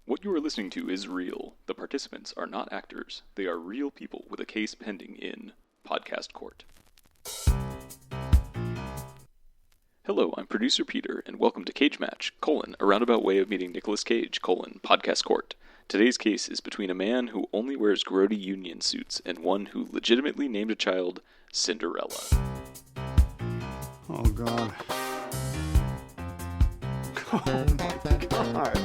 What you are listening to is real. The participants are not actors. They are real people with a case pending in podcast court. Hello, I'm producer Peter, and welcome to Cage Match, a roundabout way of meeting Nicolas Cage, podcast court. Today's case is between a man who only wears grody union suits and one who legitimately named a child Cinderella. Oh, God. Oh, my God.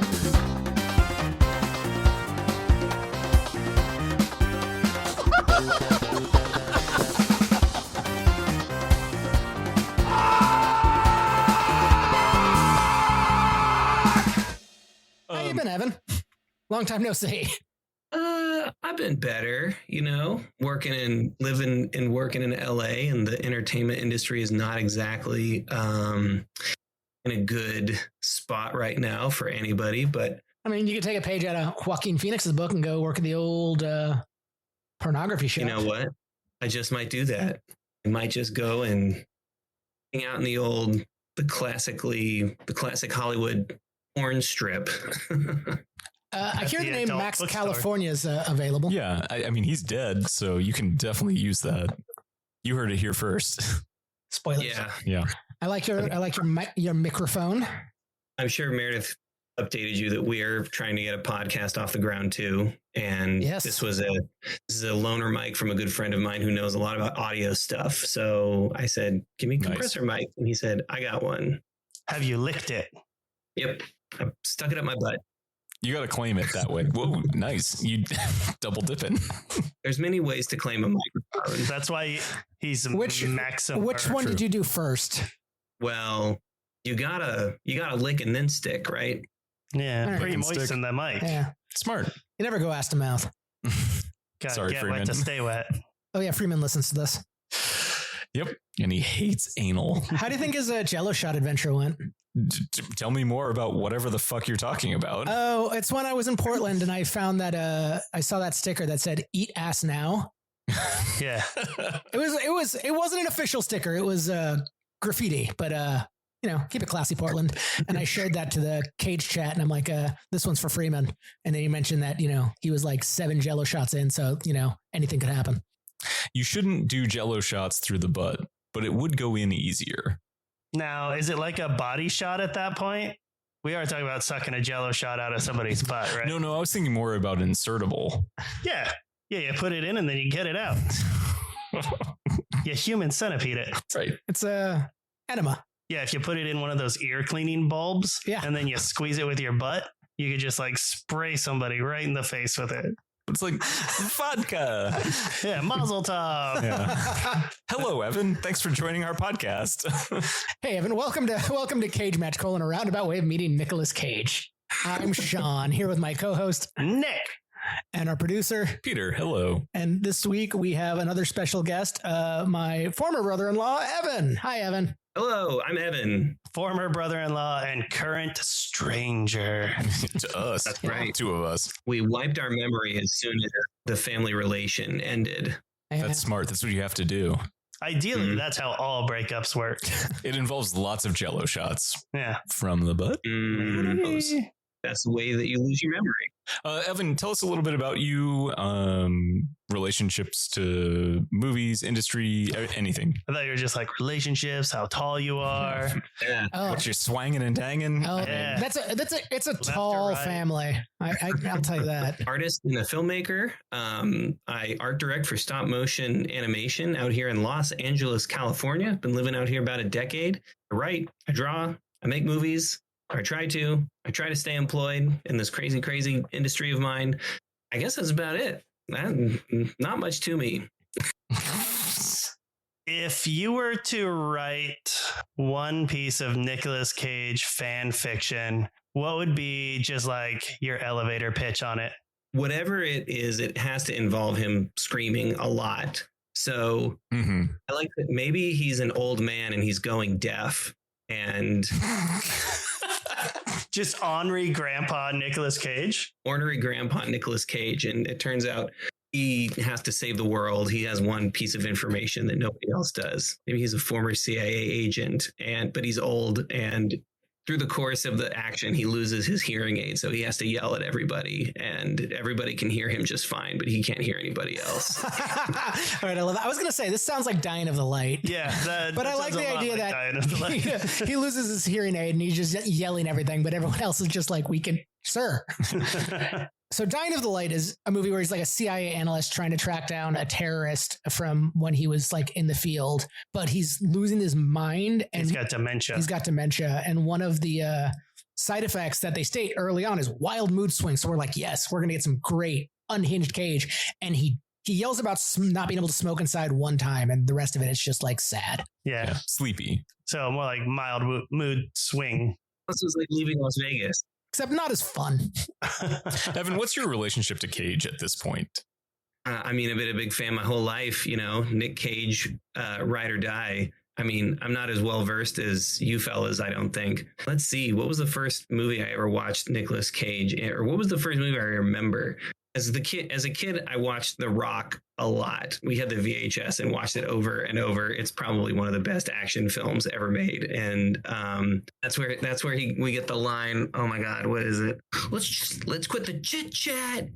How you been, Evan? Long time no see. I've been better, working and living and working in LA, and the entertainment industry is not exactly in a good spot right now for anybody. But I mean, you could take a page out of Joaquin Phoenix's book and go work at the old pornography show. You know what? I just might do that. I might just go and hang out in the classic Hollywood porn strip. I hear the name Max California is available. Yeah, I mean, he's dead, so you can definitely use that. You heard it here first. Spoilers. Yeah. I like your microphone. I'm sure Meredith updated you that we're trying to get a podcast off the ground too. And yes. This is a loaner mic from a good friend of mine who knows a lot about audio stuff. So I said, give me a compressor mic. And he said, I got one. Have you licked it? Yep. I stuck it up my butt. You got to claim it that way. Whoa, nice. You double dipping. There's many ways to claim a microphone. That's why he's maximum. Which one did you do first? Well, you gotta lick and then stick, right? Yeah, right. pretty moisten the mic. Yeah, Smart. You never go ass to mouth. Gotta get Freeman. wet to stay wet. Oh yeah, Freeman listens to this. Yep. And he hates anal. How do you think his Jello shot adventure went? Tell me more about whatever the fuck you're talking about. Oh, it's when I was in Portland and I found that I saw that sticker that said "Eat ass now." Yeah, it wasn't an official sticker. It was graffiti, but keep it classy, Portland. And I shared that to the Cage chat, and I'm like, this one's for Freeman. And then he mentioned that he was like 7 Jello shots in, so anything could happen. You shouldn't do Jello shots through the butt, but it would go in easier. Now, is it like a body shot at that point? We are talking about sucking a Jello shot out of somebody's butt, right? No, I was thinking more about insertable. Yeah, you put it in and then you get it out. You human centipede it. Right. It's enema. Yeah, if you put it in one of those ear cleaning bulbs, and then you squeeze it with your butt, you could just like spray somebody right in the face with it. It's like vodka. Yeah, Mazel Tov. Yeah. Hello, Evan. Thanks for joining our podcast. Hey, Evan. Welcome to Cage Match, a roundabout way of meeting Nicolas Cage. I'm Sean, here with my co-host Nick and our producer Peter. Hello. And this week we have another special guest, my former brother-in-law, Evan. Hi, Evan. Hello, I'm Evan. Former brother-in-law and current stranger. To us. That's right. 2 of us. We wiped our memory as soon as the family relation ended. That's smart. That's what you have to do. Ideally, that's how all breakups work. It involves lots of Jello shots. Yeah. From the butt. Who knows? That's the way that you lose your memory. Evan, tell us a little bit about you, relationships to movies, industry, anything. I thought you were just like relationships, how tall you are. Yeah. What you're swanging and danging. Oh, yeah. It's a tall right. family. I'll tell you that. Artist and a filmmaker. I art direct for stop motion animation out here in Los Angeles, California. Been living out here about a decade. I write, I draw, I make movies. I try to stay employed in this crazy industry of mine. I guess that's about it. Not much to me. If you were to write one piece of Nicolas Cage fan fiction, what would be just like your elevator pitch on it? Whatever it is, it has to involve him screaming a lot. So I like that maybe he's an old man and he's going deaf. And just ornery grandpa Nicolas Cage. Ornery grandpa Nicolas Cage. And it turns out he has to save the world. He has one piece of information that nobody else does. Maybe he's a former CIA agent, but he's old and through the course of the action, he loses his hearing aid, so he has to yell at everybody, and everybody can hear him just fine, but he can't hear anybody else. All right, I love that. I was going to say, this sounds like Dying of the Light. Yeah. But I like the idea that he loses his hearing aid and he's just yelling everything, but everyone else is just like, we can, sir. So Dying of the Light is a movie where he's like a CIA analyst trying to track down a terrorist from when he was like in the field, but he's losing his mind and He's got dementia. And one of the side effects that they state early on is wild mood swings. So we're like, yes, we're going to get some great unhinged Cage. And he yells about not being able to smoke inside one time, and the rest of it, it's just like sad. Yeah. Sleepy. So more like mild mood swing. This was like leaving Las Vegas. Except not as fun. Evan, what's your relationship to Cage at this point? I mean, I've been a big fan my whole life, you know, Nick Cage, ride or die. I mean, I'm not as well versed as you fellas, I don't think. Let's see. What was the first movie I ever watched Nicolas Cage in? Or what was the first movie I remember? As a kid, I watched The Rock a lot. We had the VHS and watched it over and over. It's probably one of the best action films ever made. And that's where we get the line, oh my God, what is it? Let's quit the chit chat.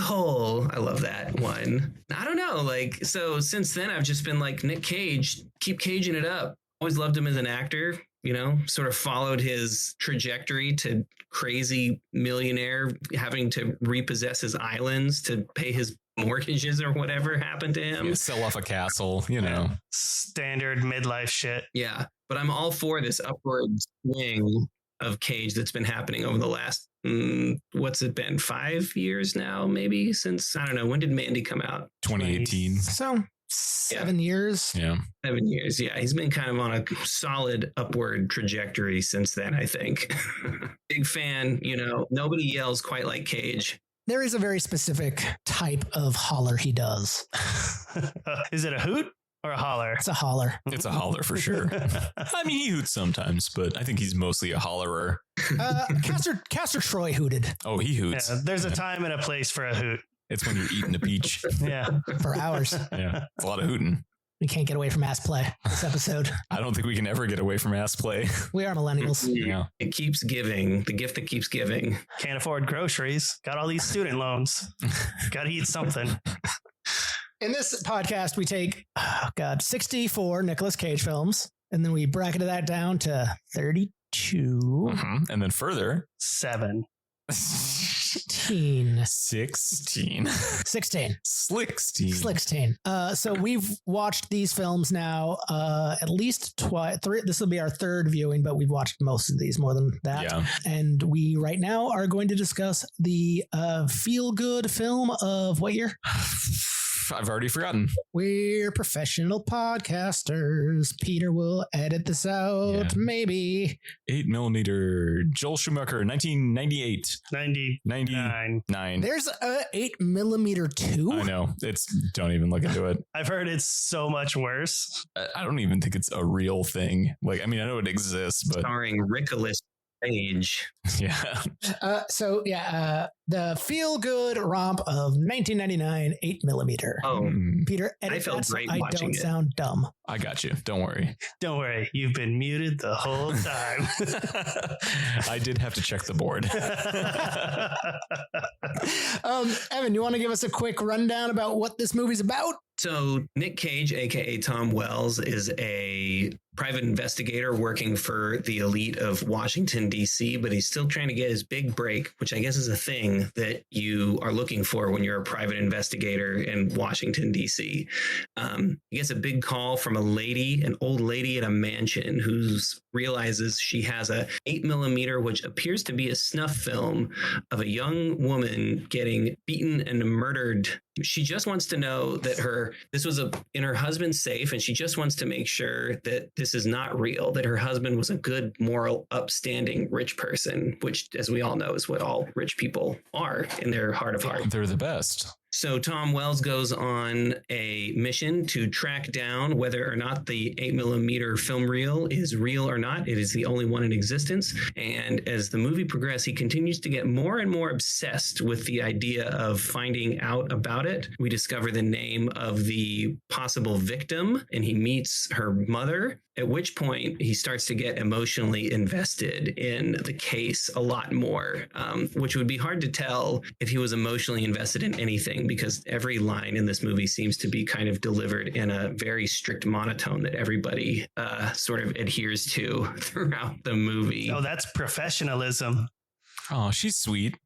Hole. I love that one. I don't know. Like, so since then I've just been like, Nick Cage, keep caging it up. Always loved him as an actor, you know, sort of followed his trajectory to crazy millionaire, having to repossess his islands to pay his mortgages or whatever happened to him. Yeah, sell off a castle, you know. Standard midlife shit. Yeah. But I'm all for this upward swing of Cage that's been happening over the last, what's it been, 5 years now, maybe, since, I don't know, when did Mandy come out? 2018. So 7 years. Yeah. 7 years. Yeah. He's been kind of on a solid upward trajectory since then, I think. Big fan, you know, nobody yells quite like Cage. There is a very specific type of holler he does. Is it a hoot or a holler? It's a holler. It's a holler for sure. I mean, he hoots sometimes, but I think he's mostly a hollerer. Castor Troy hooted. Oh, he hoots. Yeah, there's a time and a place for a hoot. It's when you're eating a peach. Yeah. For hours. Yeah. It's a lot of hooting. We can't get away from ass play this episode. I don't think we can ever get away from ass play. We are millennials. Yeah. It keeps giving, the gift that keeps giving. Can't afford groceries. Got all these student loans. Got to eat something. In this podcast, we take, 64 Nicolas Cage films, and then we bracketed that down to 32. Mm-hmm. And then further, 7. 16. 16. 16. 16. So we've watched these films now at least twice. This will be our third viewing, but we've watched most of these, more than that. Yeah. And we right now are going to discuss the feel-good film of what year? I've already forgotten. We're professional podcasters. Peter will edit this out, Yeah. maybe. 8mm Joel Schumacher, 1998. 99. There's a 8mm too. I know. Don't even look into it. I've heard it's so much worse. I don't even think it's a real thing. Like, I mean, I know it exists, but Starring Nicolas Cage. yeah. The feel-good romp of 1999 8mm. Oh, Peter, edit I felt that so great I watching don't it. sound dumb. I got you. Don't worry. Don't worry. You've been muted the whole time. I did have to check the board. Evan, you want to give us a quick rundown about what this movie's about? so Nick Cage, aka Tom Wells, is a private investigator working for the elite of Washington, D.C., but he's still trying to get his big break, which I guess is a thing that you are looking for when you're a private investigator in Washington, D.C. He gets a big call from an old lady at a mansion who realizes she has a 8mm, which appears to be a snuff film of a young woman getting beaten and murdered. She just wants to know that this was in her husband's safe, and she just wants to make sure that this is not real, that her husband was a good, moral, upstanding, rich person, which, as we all know, is what all rich people are in their heart of heart. They're the best. So Tom Wells goes on a mission to track down whether or not the 8mm film reel is real or not. It is the only one in existence. And as the movie progresses, he continues to get more and more obsessed with the idea of finding out about it. We discover the name of the possible victim, and he meets her mother. At which point he starts to get emotionally invested in the case a lot more, which would be hard to tell if he was emotionally invested in anything, because every line in this movie seems to be kind of delivered in a very strict monotone that everybody sort of adheres to throughout the movie. Oh, that's professionalism. Oh, she's sweet.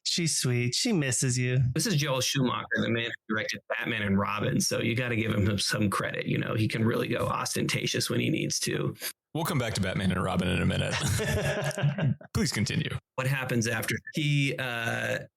She's sweet. She misses you. This is Joel Schumacher, the man who directed Batman and Robin. So you got to give him some credit. You know, he can really go ostentatious when he needs to. We'll come back to Batman and Robin in a minute. Please continue. What happens after?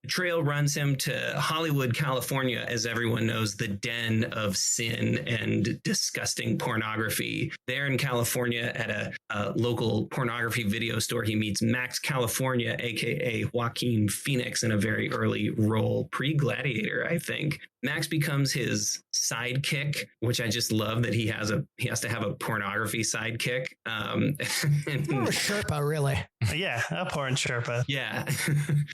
Trail runs him to Hollywood, California, as everyone knows, the den of sin and disgusting pornography. There in California, at a local pornography video store, he meets Max California, aka Joaquin Phoenix, in a very early role, pre-Gladiator, I think. Max becomes his sidekick, which I just love that he has to have a pornography sidekick. More of a Sherpa, really. Yeah, a porn Sherpa. Yeah.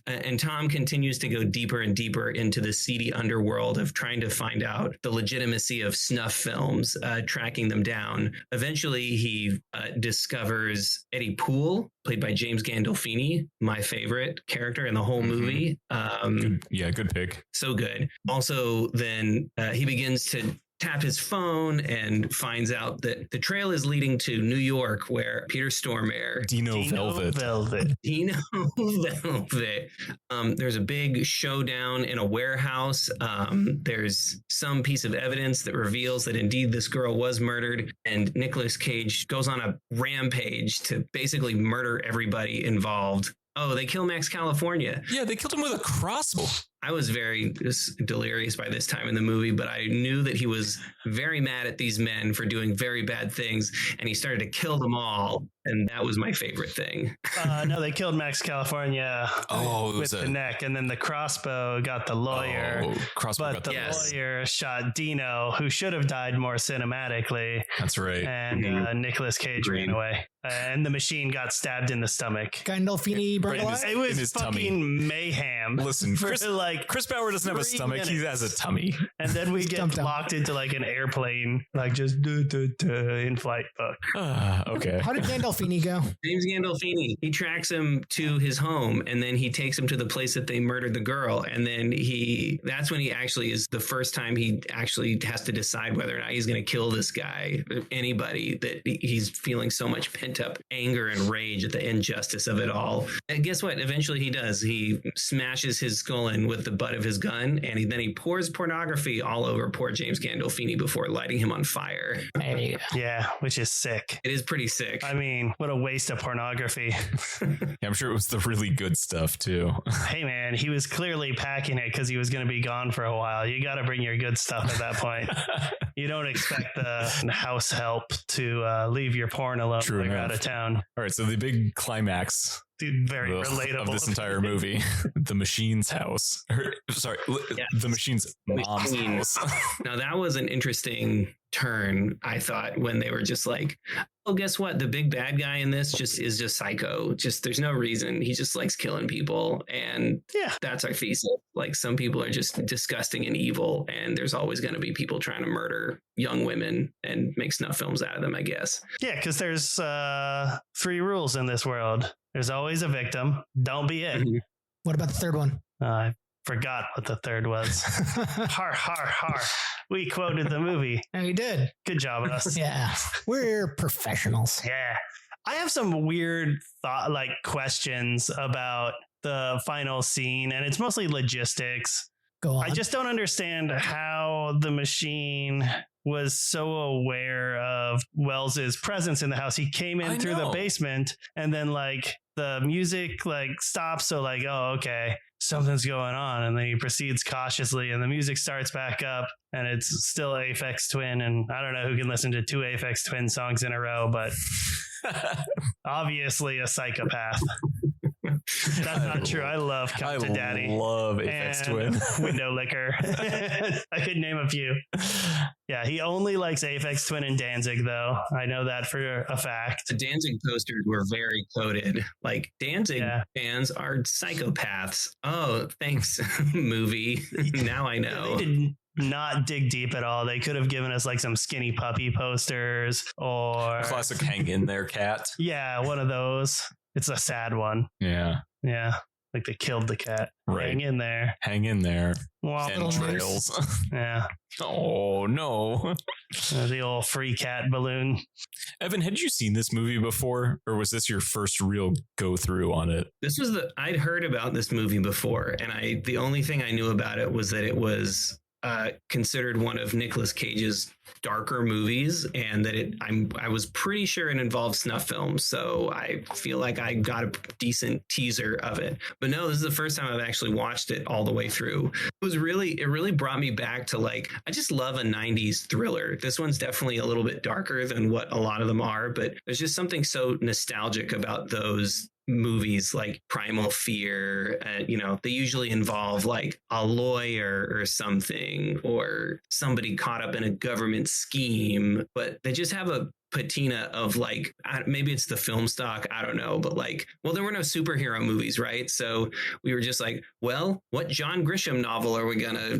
And Tom continues to go deeper and deeper into the seedy underworld of trying to find out the legitimacy of snuff films, tracking them down. Eventually, he discovers Eddie Poole, played by James Gandolfini, my favorite character in the whole movie. Good pick. So good. Also, then he begins to tap his phone and finds out that the trail is leading to New York, where Peter Stormare, Dino Velvet. Dino Velvet. There's a big showdown in a warehouse. There's some piece of evidence that reveals that indeed this girl was murdered, and Nicolas Cage goes on a rampage to basically murder everybody involved. Oh, they kill Max California. Yeah, they killed him with a crossbow. I was very delirious by this time in the movie, but I knew that he was very mad at these men for doing very bad things, and he started to kill them all, and that was my favorite thing. No, they killed Max California with the neck, and then the crossbow got the lawyer. But the lawyer shot Dino, who should have died more cinematically. That's right. And Nicolas Cage ran away. And the machine got stabbed in the stomach. Gandolfini burned alive? It was fucking mayhem. Listen, Chris Bauer doesn't have a stomach. He has a tummy. And then we get locked into like an airplane, like just in flight book. Okay. How did Gandolfini go? James Gandolfini. He tracks him to his home, and then he takes him to the place that they murdered the girl. And then that's when he actually is the first time he actually has to decide whether or not he's going to kill this guy, anybody, that he's feeling so much pent up anger and rage at the injustice of it all. And guess what? Eventually he does. He smashes his skull in with the butt of his gun, and then he pours pornography all over poor James Gandolfini before lighting him on fire. Hey. Yeah, which is sick. It is pretty sick. I mean, what a waste of pornography. Yeah, I'm sure it was the really good stuff too. Hey man, he was clearly packing it because he was going to be gone for a while. You got to bring your good stuff at that point. You don't expect the house help to leave your porn alone when you're out of town. All right, so the big climax very relatable of this entire movie, the machine's house. The machine's mom's house. Now that was an interesting turn, I thought, when they were just like, oh, guess what? The big bad guy in this is just psycho. Just there's no reason. He just likes killing people. And that's our thesis. Like, some people are just disgusting and evil, and there's always going to be people trying to murder young women and make snuff films out of them, I guess. Yeah, because there's 3 rules in this world. There's always a victim. Don't be it. What about the third one? I forgot what the third was. Har, har, har. We quoted the movie. Oh, you did. Good job, us. Yeah. We're professionals. Yeah. I have some weird questions about the final scene, and it's mostly logistics. Go on. I just don't understand how the machine was so aware of Wells's presence in the house. He came in through the basement, and then the music stops. So oh, okay, something's going on. And then he proceeds cautiously, and the music starts back up, and it's still Aphex Twin. And I don't know who can listen to 2 Aphex Twin songs in a row, but obviously a psychopath. That's not true. I love Count to Daddy. I love Aphex Twin. Window Licker. I could name a few. Yeah, he only likes Aphex Twin and Danzig, though. I know that for a fact. The Danzig posters were very coded. Like, Danzig fans are psychopaths. Oh, thanks, movie. Now I know. They did not dig deep at all. They could have given us like some Skinny Puppy posters or... Classic hang in there cat. Yeah, one of those. It's a sad one. Yeah. Yeah. Like they killed the cat. Right. Hang in there. Hang in there. Well, Entrails. Yeah. Oh, no. The old free cat balloon. Evan, had you seen this movie before, or was this your first real go through on it? I'd heard about this movie before, and the only thing I knew about it was that it was considered one of Nicolas Cage's darker movies, and that I was pretty sure it involved snuff films, so I feel like I got a decent teaser of it. But no, this is the first time I've actually watched it all the way through. It really brought me back to, like, I just love a 90s thriller. This one's definitely a little bit darker than what a lot of them are, but there's just something so nostalgic about those movies like Primal Fear. They usually involve like a lawyer or something, or somebody caught up in a government scheme, but they just have a patina of like, maybe it's the film stock, I don't know, but like, well, there were no superhero movies, right? So we were just like, well, what John Grisham novel are we gonna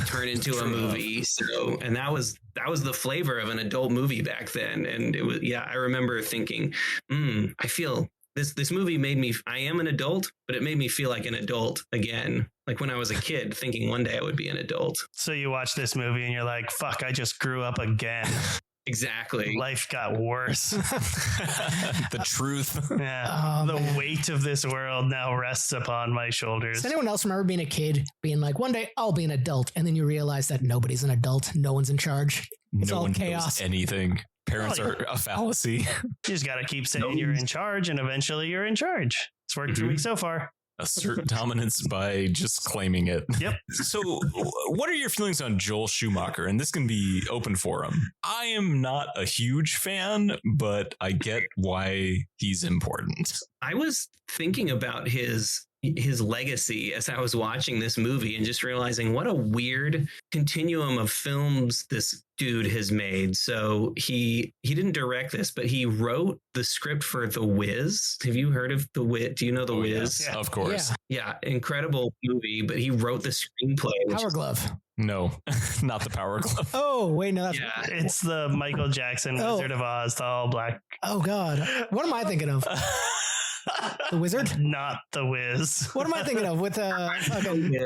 turn into a movie? So, and that was the flavor of an adult movie back then. And it was, I remember thinking, I feel this movie made me, I am an adult, but it made me feel like an adult again. Like when I was a kid, thinking one day I would be an adult. So you watch this movie and you're like, fuck, I just grew up again. Exactly. Life got worse. The truth. Yeah. The weight of this world now rests upon my shoulders. Does anyone else remember being a kid, being like, one day I'll be an adult, and then you realize that nobody's an adult, no one's in charge. It's all one chaos. knows anything. Parents are a fallacy. You just got to keep saying you're in charge, and eventually you're in charge. It's worked for me so far. Assert dominance by just claiming it. Yep. So what are your feelings on Joel Schumacher? And this can be open forum. I am not a huge fan, but I get why he's important. I was thinking about his legacy as I was watching this movie and just realizing what a weird continuum of films this dude has made. So he didn't direct this, but he wrote the script for The Wiz. Have you heard of The Wiz? Do you know The Wiz? Yeah. Of course. Yeah, incredible movie, but he wrote the screenplay. Power Glove. No, not the Power Glove. Oh, wait, no. That's, It's the Michael Jackson Wizard of Oz, the all black. Oh, God. What am I thinking of? The Wizard? Not The Wiz. What am I thinking of with fucking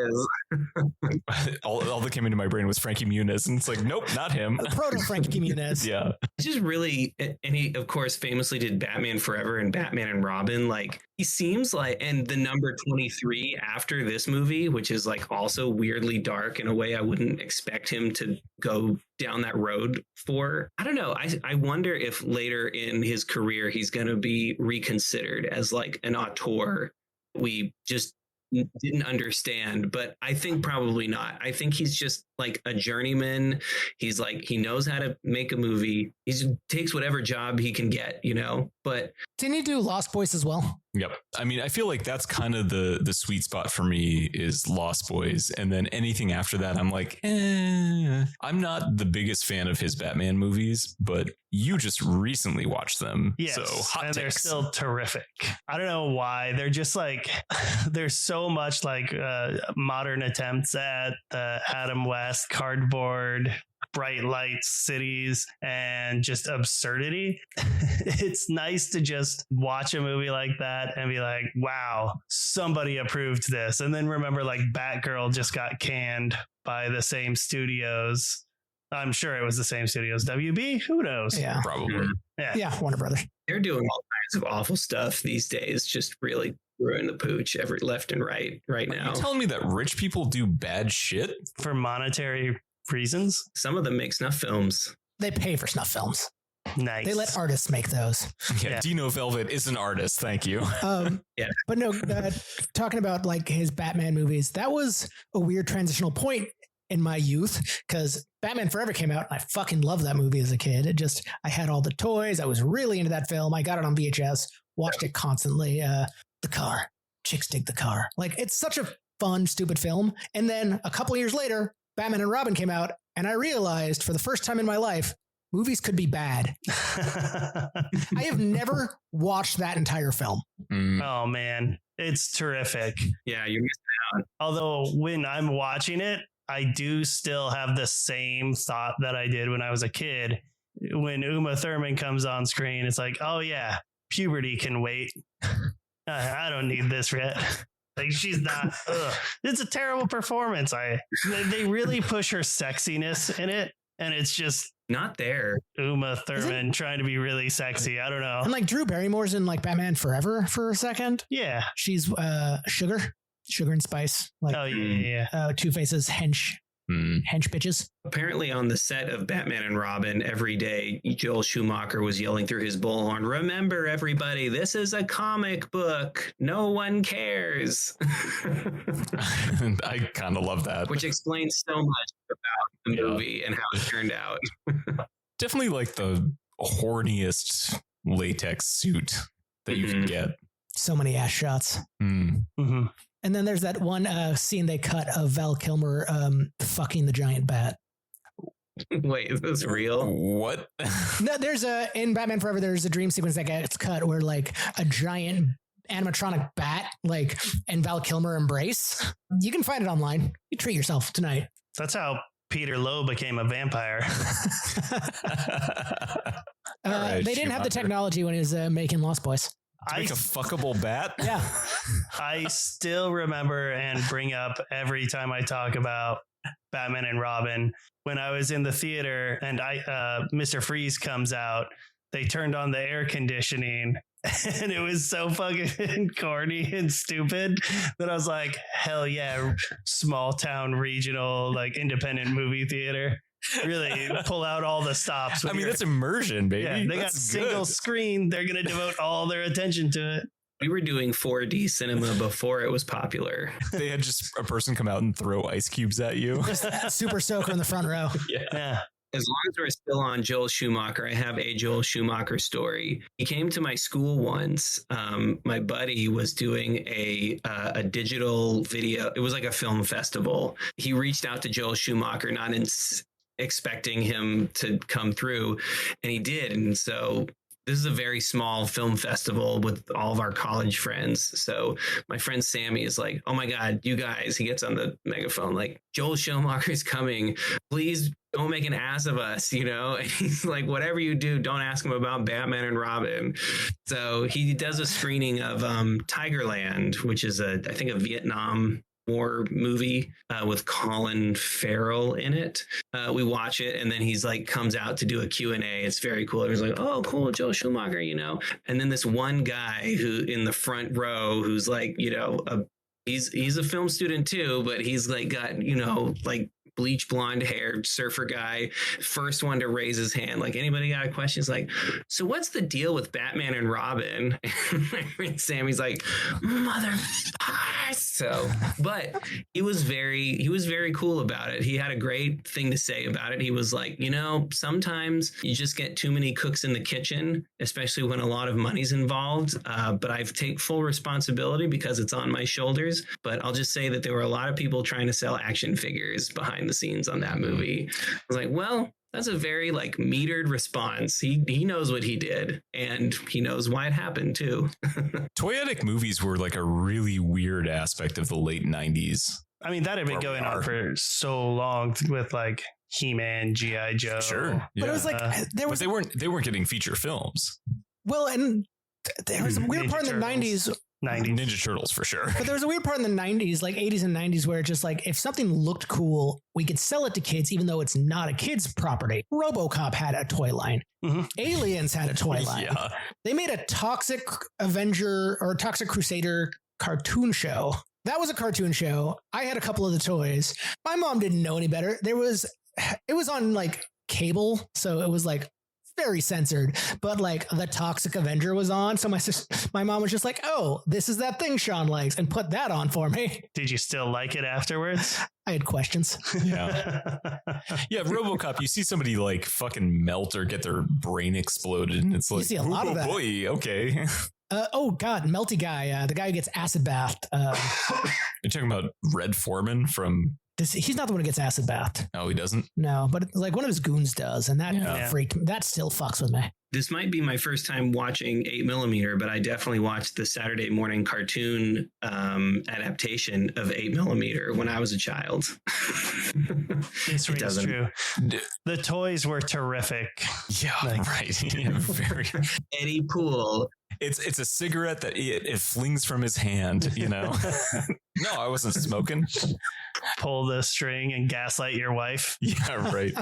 all that came into my brain was Frankie Muniz, and it's like, nope, not him. proto Frankie Muniz? Yeah. It's just really, and he of course famously did Batman Forever and Batman and Robin. Like, he seems like, and the number 23 after this movie, which is like also weirdly dark in a way I wouldn't expect him to go down that road for. I don't know. I wonder if later in his career he's going to be reconsidered as like an auteur we just didn't understand, but I think probably not. I think he's just like a journeyman. He's like, he knows how to make a movie. He takes whatever job he can get, but didn't he do Lost Boys as well? Yep. I mean, I feel like that's kind of the sweet spot for me is Lost Boys. And then anything after that, I'm like, I'm not the biggest fan of his Batman movies, but you just recently watched them. Yes, so hot and takes. they're still terrific. I don't know why. They're just like, there's so much like modern attempts at the Adam West cardboard, bright lights, cities, and just absurdity. It's nice to just watch a movie like that and be like, wow, somebody approved this. And then remember, like, Batgirl just got canned by the same studios. I'm sure it was the same studios. WB? Who knows? Yeah. Probably. Yeah, Warner Brothers. They're doing all kinds of awful stuff these days. Just really ruin the pooch every left and right now. Are you telling me that rich people do bad shit? For monetary reasons? Some of them make snuff films. They pay for snuff films. Nice. They let artists make those. Yeah. Dino Velvet is an artist. Thank you. Yeah. But no, talking about like his Batman movies, that was a weird transitional point in my youth because Batman Forever came out and I fucking loved that movie as a kid. I had all the toys. I was really into that film. I got it on VHS, watched it constantly. The car. chicks dig the car. Like, it's such a fun, stupid film. And then a couple of years later, Batman and Robin came out, and I realized for the first time in my life, movies could be bad. I have never watched that entire film. Oh man, it's terrific. Yeah, you're missing out. Although when I'm watching it, I do still have the same thought that I did when I was a kid. When Uma Thurman comes on screen, it's like, oh yeah, puberty can wait. I don't need this yet. Like, she's not. It's a terrible performance. They really push her sexiness in it, and it's just not there. Uma Thurman trying to be really sexy. I don't know. And like Drew Barrymore's in like Batman Forever for a second. Yeah, she's Sugar and Spice. Like, oh yeah. Two-Face's hench bitches. Apparently, on the set of Batman and Robin, every day Joel Schumacher was yelling through his bullhorn, "Remember, everybody, this is a comic book. No one cares." I kind of love that. Which explains so much about the movie and how it turned out. Definitely like the horniest latex suit that you can get. So many ass shots. Mm-hmm. And then there's that one scene they cut of Val Kilmer fucking the giant bat. Wait, is this real? What? No, in Batman Forever, there's a dream sequence that gets cut where like a giant animatronic bat, like, and Val Kilmer embrace. You can find it online. You treat yourself tonight. That's how Peter Lowe became a vampire. They didn't have the technology when he was making Lost Boys. To make a fuckable bat? Yeah. I still remember and bring up every time I talk about Batman and Robin, when I was in the theater and Mr. Freeze comes out, they turned on the air conditioning and it was so fucking corny and stupid that I was like, hell yeah, small town regional, like independent movie theater. Really pull out all the stops. I mean, that's immersion, baby. Yeah, they got single screen. They're going to devote all their attention to it. We were doing 4D cinema before it was popular. They had just a person come out and throw ice cubes at you. Super soaker in the front row. Yeah. As long as we're still on Joel Schumacher, I have a Joel Schumacher story. He came to my school once. My buddy was doing a digital video. It was like a film festival. He reached out to Joel Schumacher, not expecting him to come through, and he did. And so this is a very small film festival with all of our college friends. So my friend Sammy is like, "Oh my God, you guys," he gets on the megaphone, like, "Joel Schumacher is coming. Please don't make an ass of us," you know? And he's like, "Whatever you do, don't ask him about Batman and Robin." So he does a screening of Tigerland, which is I think a Vietnam War movie with Colin Farrell in it. We watch it, and then he's like comes out to do a Q&A. It's very cool. He's like, "Oh, cool, Joel Schumacher," you know. And then this one guy who in the front row, who's like, you know, he's a film student too, but he's like got, you know, like bleach blonde haired surfer guy, first one to raise his hand. Like, "Anybody got a question?" He's like, "So what's the deal with Batman and Robin?" And Sammy's like, "Mother." So, but he was very cool about it. He had a great thing to say about it. He was like, "You know, sometimes you just get too many cooks in the kitchen, especially when a lot of money's involved. But I take full responsibility because it's on my shoulders. But I'll just say that there were a lot of people trying to sell action figures behind the scenes on that movie." I was like, well, that's a very like metered response. He knows what he did, and he knows why it happened too. Toyetic movies were like a really weird aspect of the late 90s. I mean, that had been going on for so long with like He-Man, G.I. Joe. Sure. Yeah. But it was like but they weren't getting feature films. Well, and there was a weird part in the 90s. Ninja Turtles for sure. But there was a weird part in the 90s, like 80s and 90s, where just like if something looked cool, we could sell it to kids, even though it's not a kid's property. RoboCop had a toy line. Mm-hmm. Aliens had a toy line. Yeah. They made a Toxic Avenger or Toxic Crusader cartoon show. That was a cartoon show. I had a couple of the toys. My mom didn't know any better. It was on like cable, so it was like very censored, but like the Toxic Avenger was on. So my mom was just like, "Oh, this is that thing Sean likes," and put that on for me. Did you still like it afterwards? I had questions. Yeah. Yeah. RoboCop, you see somebody like fucking melt or get their brain exploded, and it's like, you see a lot of that. Boy, okay. Oh God, Melty Guy, the guy who gets acid bathed. You're talking about Red Foreman from... He's not the one who gets acid bathed. Oh, he doesn't? No, but like one of his goons does, and that freaked me. That still fucks with me. This might be my first time watching 8mm, but I definitely watched the Saturday morning cartoon adaptation of 8mm when I was a child. This is true. The toys were terrific. Yeah, right. Yeah, very. Eddie Poole. It's a cigarette that it flings from his hand, you know? No, I wasn't smoking. Pull the string and gaslight your wife. Yeah, right.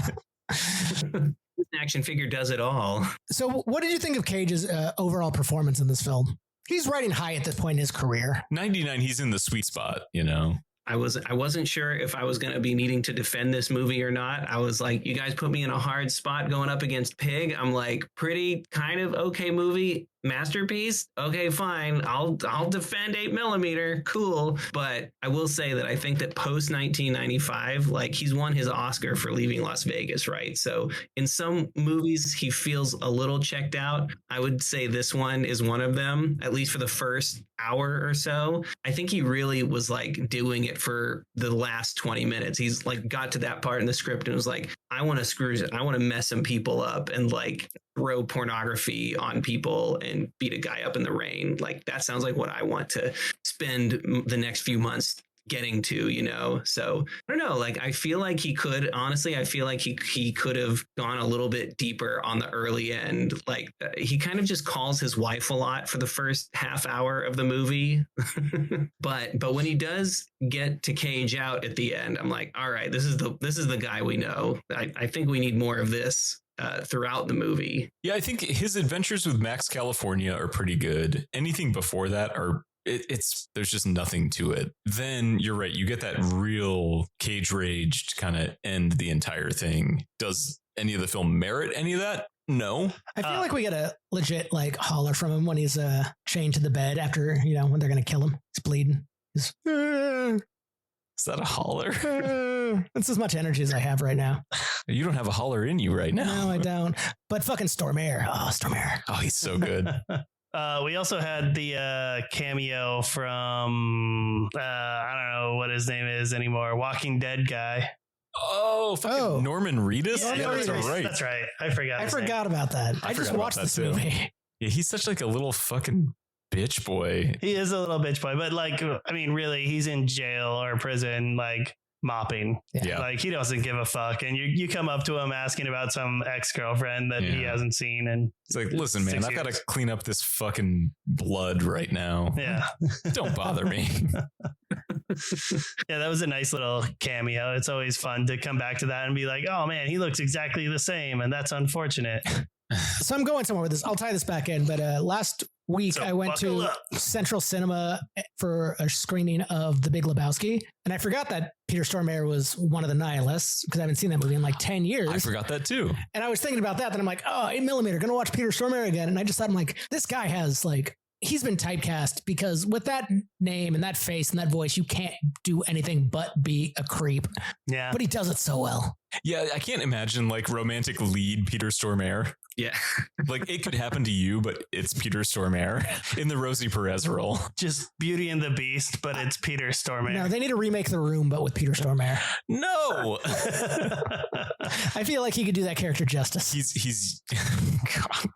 This action figure does it all. So what did you think of Cage's overall performance in this film? He's riding high at this point in his career. 99, he's in the sweet spot, you know? I wasn't sure if I was going to be needing to defend this movie or not. I was like, you guys put me in a hard spot going up against Pig. I'm like, pretty kind of okay movie. Masterpiece. Okay, fine. I'll defend 8mm. Cool. But I will say that I think that post 1995, like he's won his Oscar for Leaving Las Vegas, right? So in some movies, he feels a little checked out. I would say this one is one of them, at least for the first hour or so. I think he really was like doing it for the last 20 minutes. He's like got to that part in the script and was like, I want to mess some people up and like throw pornography on people and beat a guy up in the rain. Like that sounds like what I want to spend the next few months getting to, you know? So I don't know, like I feel like he could have gone a little bit deeper on the early end. Like he kind of just calls his wife a lot for the first half hour of the movie. but when he does get to Cage out at the end, I'm like, all right, this is the guy we know. I think we need more of this throughout the movie. Yeah, I think his adventures with Max California are pretty good. Anything before that there's just nothing to it. Then you're right, you get that real Cage rage to kind of end the entire thing. Does any of the film merit any of that? No. I feel like we get a legit like holler from him when he's chained to the bed after, you know, when they're gonna kill him. He's bleeding. He's, is that a holler? That's as much energy as I have right now. You don't have a holler in you right now. No, I don't. But fucking Stormare. Oh, Stormare. Oh, he's so good. We also had the cameo from I don't know what his name is anymore. Walking Dead guy. Oh, fucking Norman Reedus. Yeah, that's right. That's right. I forgot about that. I just watched this movie. Yeah, he's such like a little fucking bitch boy. He is a little bitch boy, but like, I mean, really, he's in jail or prison, like mopping. Yeah. Like he doesn't give a fuck. And you come up to him asking about some ex-girlfriend that he hasn't seen. And he's like, listen, man, I've got to clean up this fucking blood right now. Yeah. Don't bother me. Yeah, that was a nice little cameo. It's always fun to come back to that and be like, oh man, he looks exactly the same. And that's unfortunate. So I'm going somewhere with this. I'll tie this back in. But last week I went to Central Cinema for a screening of The Big Lebowski. And I forgot that Peter Stormare was one of the nihilists because I haven't seen that movie in like 10 years. I forgot that too. And I was thinking about that. Then I'm like, oh, 8mm, gonna watch Peter Stormare again. And I just thought, I'm like, this guy has like, he's been typecast because with that name and that face and that voice, you can't do anything but be a creep. Yeah. But he does it so well. Yeah, I can't imagine like romantic lead Peter Stormare. Yeah. Like it could happen to you, but it's Peter Stormare in the Rosie Perez role. Just Beauty and the Beast, but it's Peter Stormare. No, they need to remake The Room, but with Peter Stormare. No. I feel like he could do that character justice. He's God.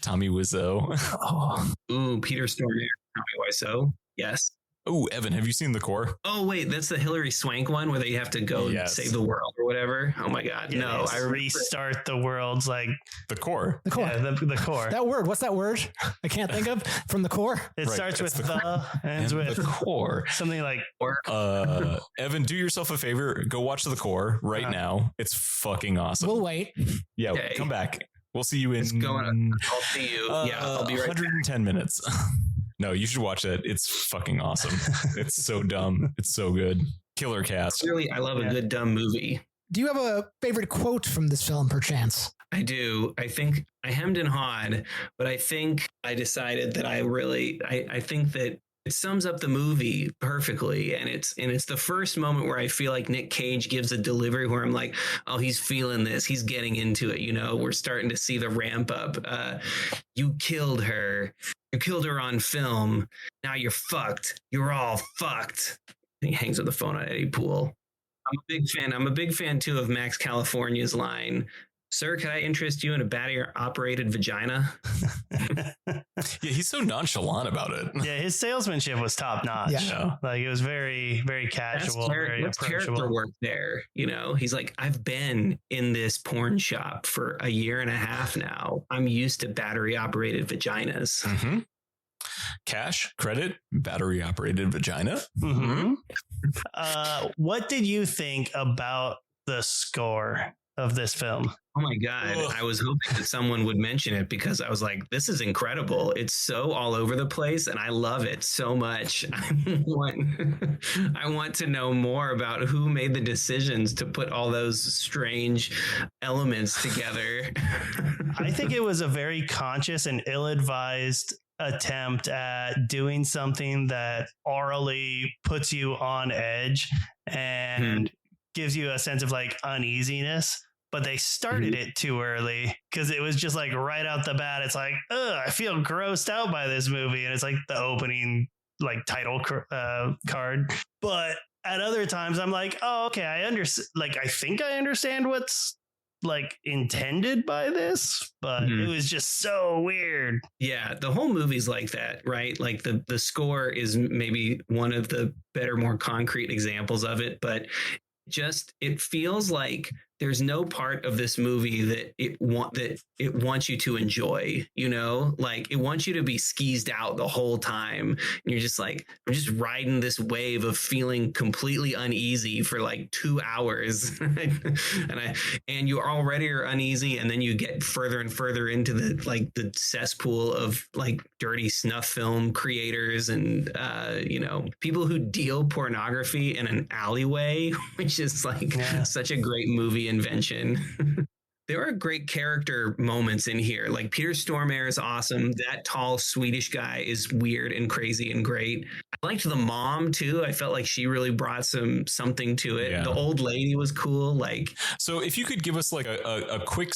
Tommy Wiseau. Oh. Ooh, Peter Stormare. Tommy Wiseau. Yes. Oh, Evan, have you seen The Core? Oh, wait, that's the Hilary Swank one where they have to go and save the world or whatever. Oh my God. Yeah, no, I restart the world's like The Core. The Core. Yeah, the Core. That word. What's that word? I can't think of from The Core. It starts with the ends with The Core. Something like Evan, do yourself a favor. Go watch The Core right now. It's fucking awesome. We'll wait. Yeah, okay. Come back. We'll see you in. I'll see you. Yeah, I'll be right 110 back. minutes. No, you should watch it. It's fucking awesome. It's so dumb. It's so good. Killer cast. Really, I love a good dumb movie. Do you have a favorite quote from this film, perchance? I do. I think I hemmed and hawed, but I think I decided that I think that it sums up the movie perfectly. And it's the first moment where I feel like Nick Cage gives a delivery where I'm like, oh, he's feeling this. He's getting into it. You know, we're starting to see the ramp up. You killed her. You killed her on film. Now you're fucked. You're all fucked. And he hangs up the phone on Eddie Poole. I'm a big fan. I'm a big fan too of Max California's line. Sir, could I interest you in a battery-operated vagina? Yeah, he's so nonchalant about it. Yeah, his salesmanship was top notch. Yeah. Like it was very, very casual, very That's character approachable. work there. You know, he's like, I've been in this porn shop for a year and a half now. I'm used to battery-operated vaginas. Mm-hmm. Cash, credit, battery operated vagina. Mm-hmm. What did you think about the score of this film? Oh my God. Ugh. I was hoping that someone would mention it because I was like, this is incredible. It's so all over the place and I love it so much. I want to know more about who made the decisions to put all those strange elements together. I think it was a very conscious and ill-advised attempt at doing something that orally puts you on edge and gives you a sense of like uneasiness. But they started it too early because it was just like right out the bat. It's like, ugh, I feel grossed out by this movie. And it's like the opening like title card. But at other times I'm like, oh, okay, I understand. Like, I think I understand what's like intended by this, but it was just so weird. Yeah, the whole movie's like that, right? Like the score is maybe one of the better, more concrete examples of it, but it feels like there's no part of this movie that it wants you to enjoy, you know, like it wants you to be skeezed out the whole time. And you're just like, I'm just riding this wave of feeling completely uneasy for like 2 hours. and you already are uneasy. And then you get further and further into the cesspool of like dirty snuff film creators and, people who deal pornography in an alleyway, which is like such a great movie invention. There are great character moments in here. Like Peter Stormare is awesome. That tall Swedish guy is weird and crazy and great. I liked the mom too. I felt like she really brought something to it. Yeah. The old lady was cool. Like, so if you could give us like a quick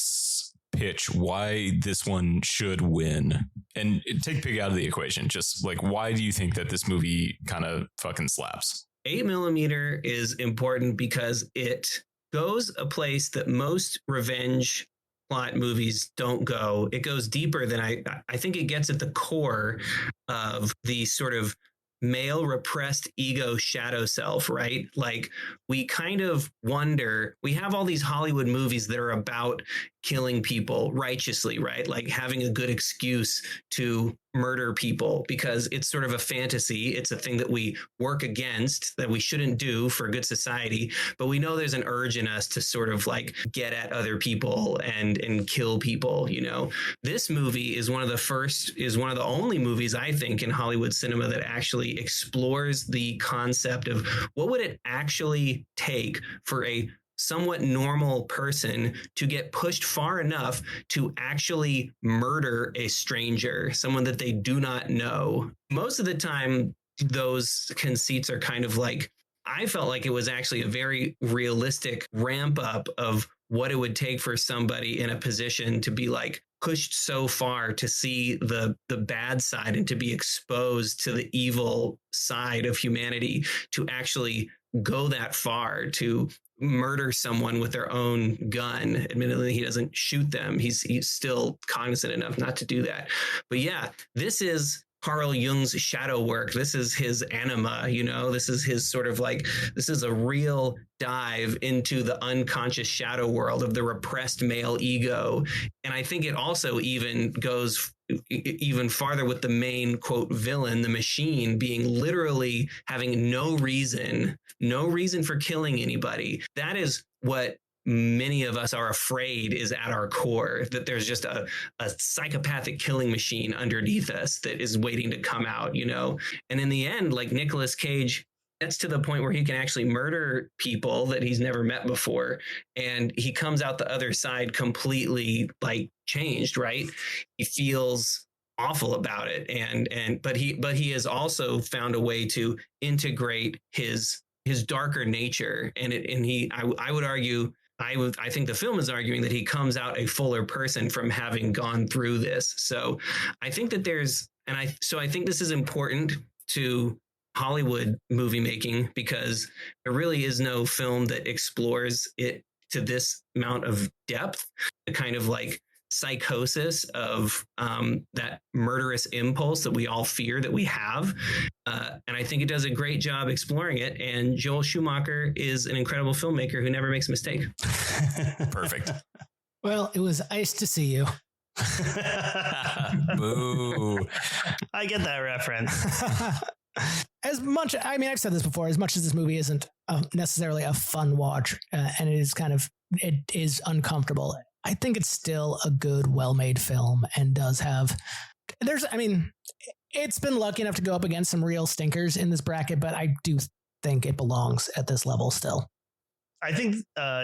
pitch why this one should win and take Pig out of the equation, just like why do you think that this movie kind of fucking slaps? 8mm is important because it goes a place that most revenge plot movies don't go. It goes deeper than I think it gets at the core of the sort of male repressed ego shadow self, right? Like we kind of wonder, we have all these Hollywood movies that are about killing people righteously, right? Like having a good excuse to murder people because it's sort of a fantasy. It's a thing that we work against, that we shouldn't do for a good society. But we know there's an urge in us to sort of like get at other people and kill people, you know. This movie is one of the only movies I think in Hollywood cinema that actually explores the concept of what would it actually take for a somewhat normal person to get pushed far enough to actually murder a stranger, someone that they do not know. Most of the time, those conceits are kind of like, I felt like it was actually a very realistic ramp up of what it would take for somebody in a position to be like pushed so far to see the bad side and to be exposed to the evil side of humanity, to actually go that far to murder someone with their own gun. Admittedly, he doesn't shoot them. He's still cognizant enough not to do that. But yeah, this is Carl Jung's shadow work. This is his anima, you know, this is his sort of like, this is a real dive into the unconscious shadow world of the repressed male ego. And I think it also even goes even farther with the main quote villain, the machine, being literally having no reason for killing anybody. That is what many of us are afraid is at our core, that there's just a psychopathic killing machine underneath us that is waiting to come out, you know? And in the end, like Nicolas Cage gets to the point where he can actually murder people that he's never met before. And he comes out the other side completely like changed, right? He feels awful about it. But he has also found a way to integrate his darker nature. I would argue, I think the film is arguing that he comes out a fuller person from having gone through this. So I think that there's And I think this is important to Hollywood movie making, because there really is no film that explores it to this amount of depth, the kind of like psychosis of that murderous impulse that we all fear that we have. And I think it does a great job exploring it. And Joel Schumacher is an incredible filmmaker who never makes a mistake. Perfect. Well, it was nice to see you. Boo. I get that reference. As much, I mean, I've said this before, as much as this movie isn't necessarily a fun watch, and it is uncomfortable, I think it's still a good, well-made film, and does have, it's been lucky enough to go up against some real stinkers in this bracket, but I do think it belongs at this level still. I think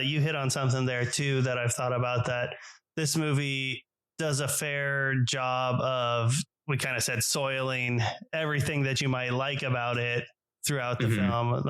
you hit on something there too that I've thought about, that this movie does a fair job of, we kind of said, soiling everything that you might like about it throughout the film.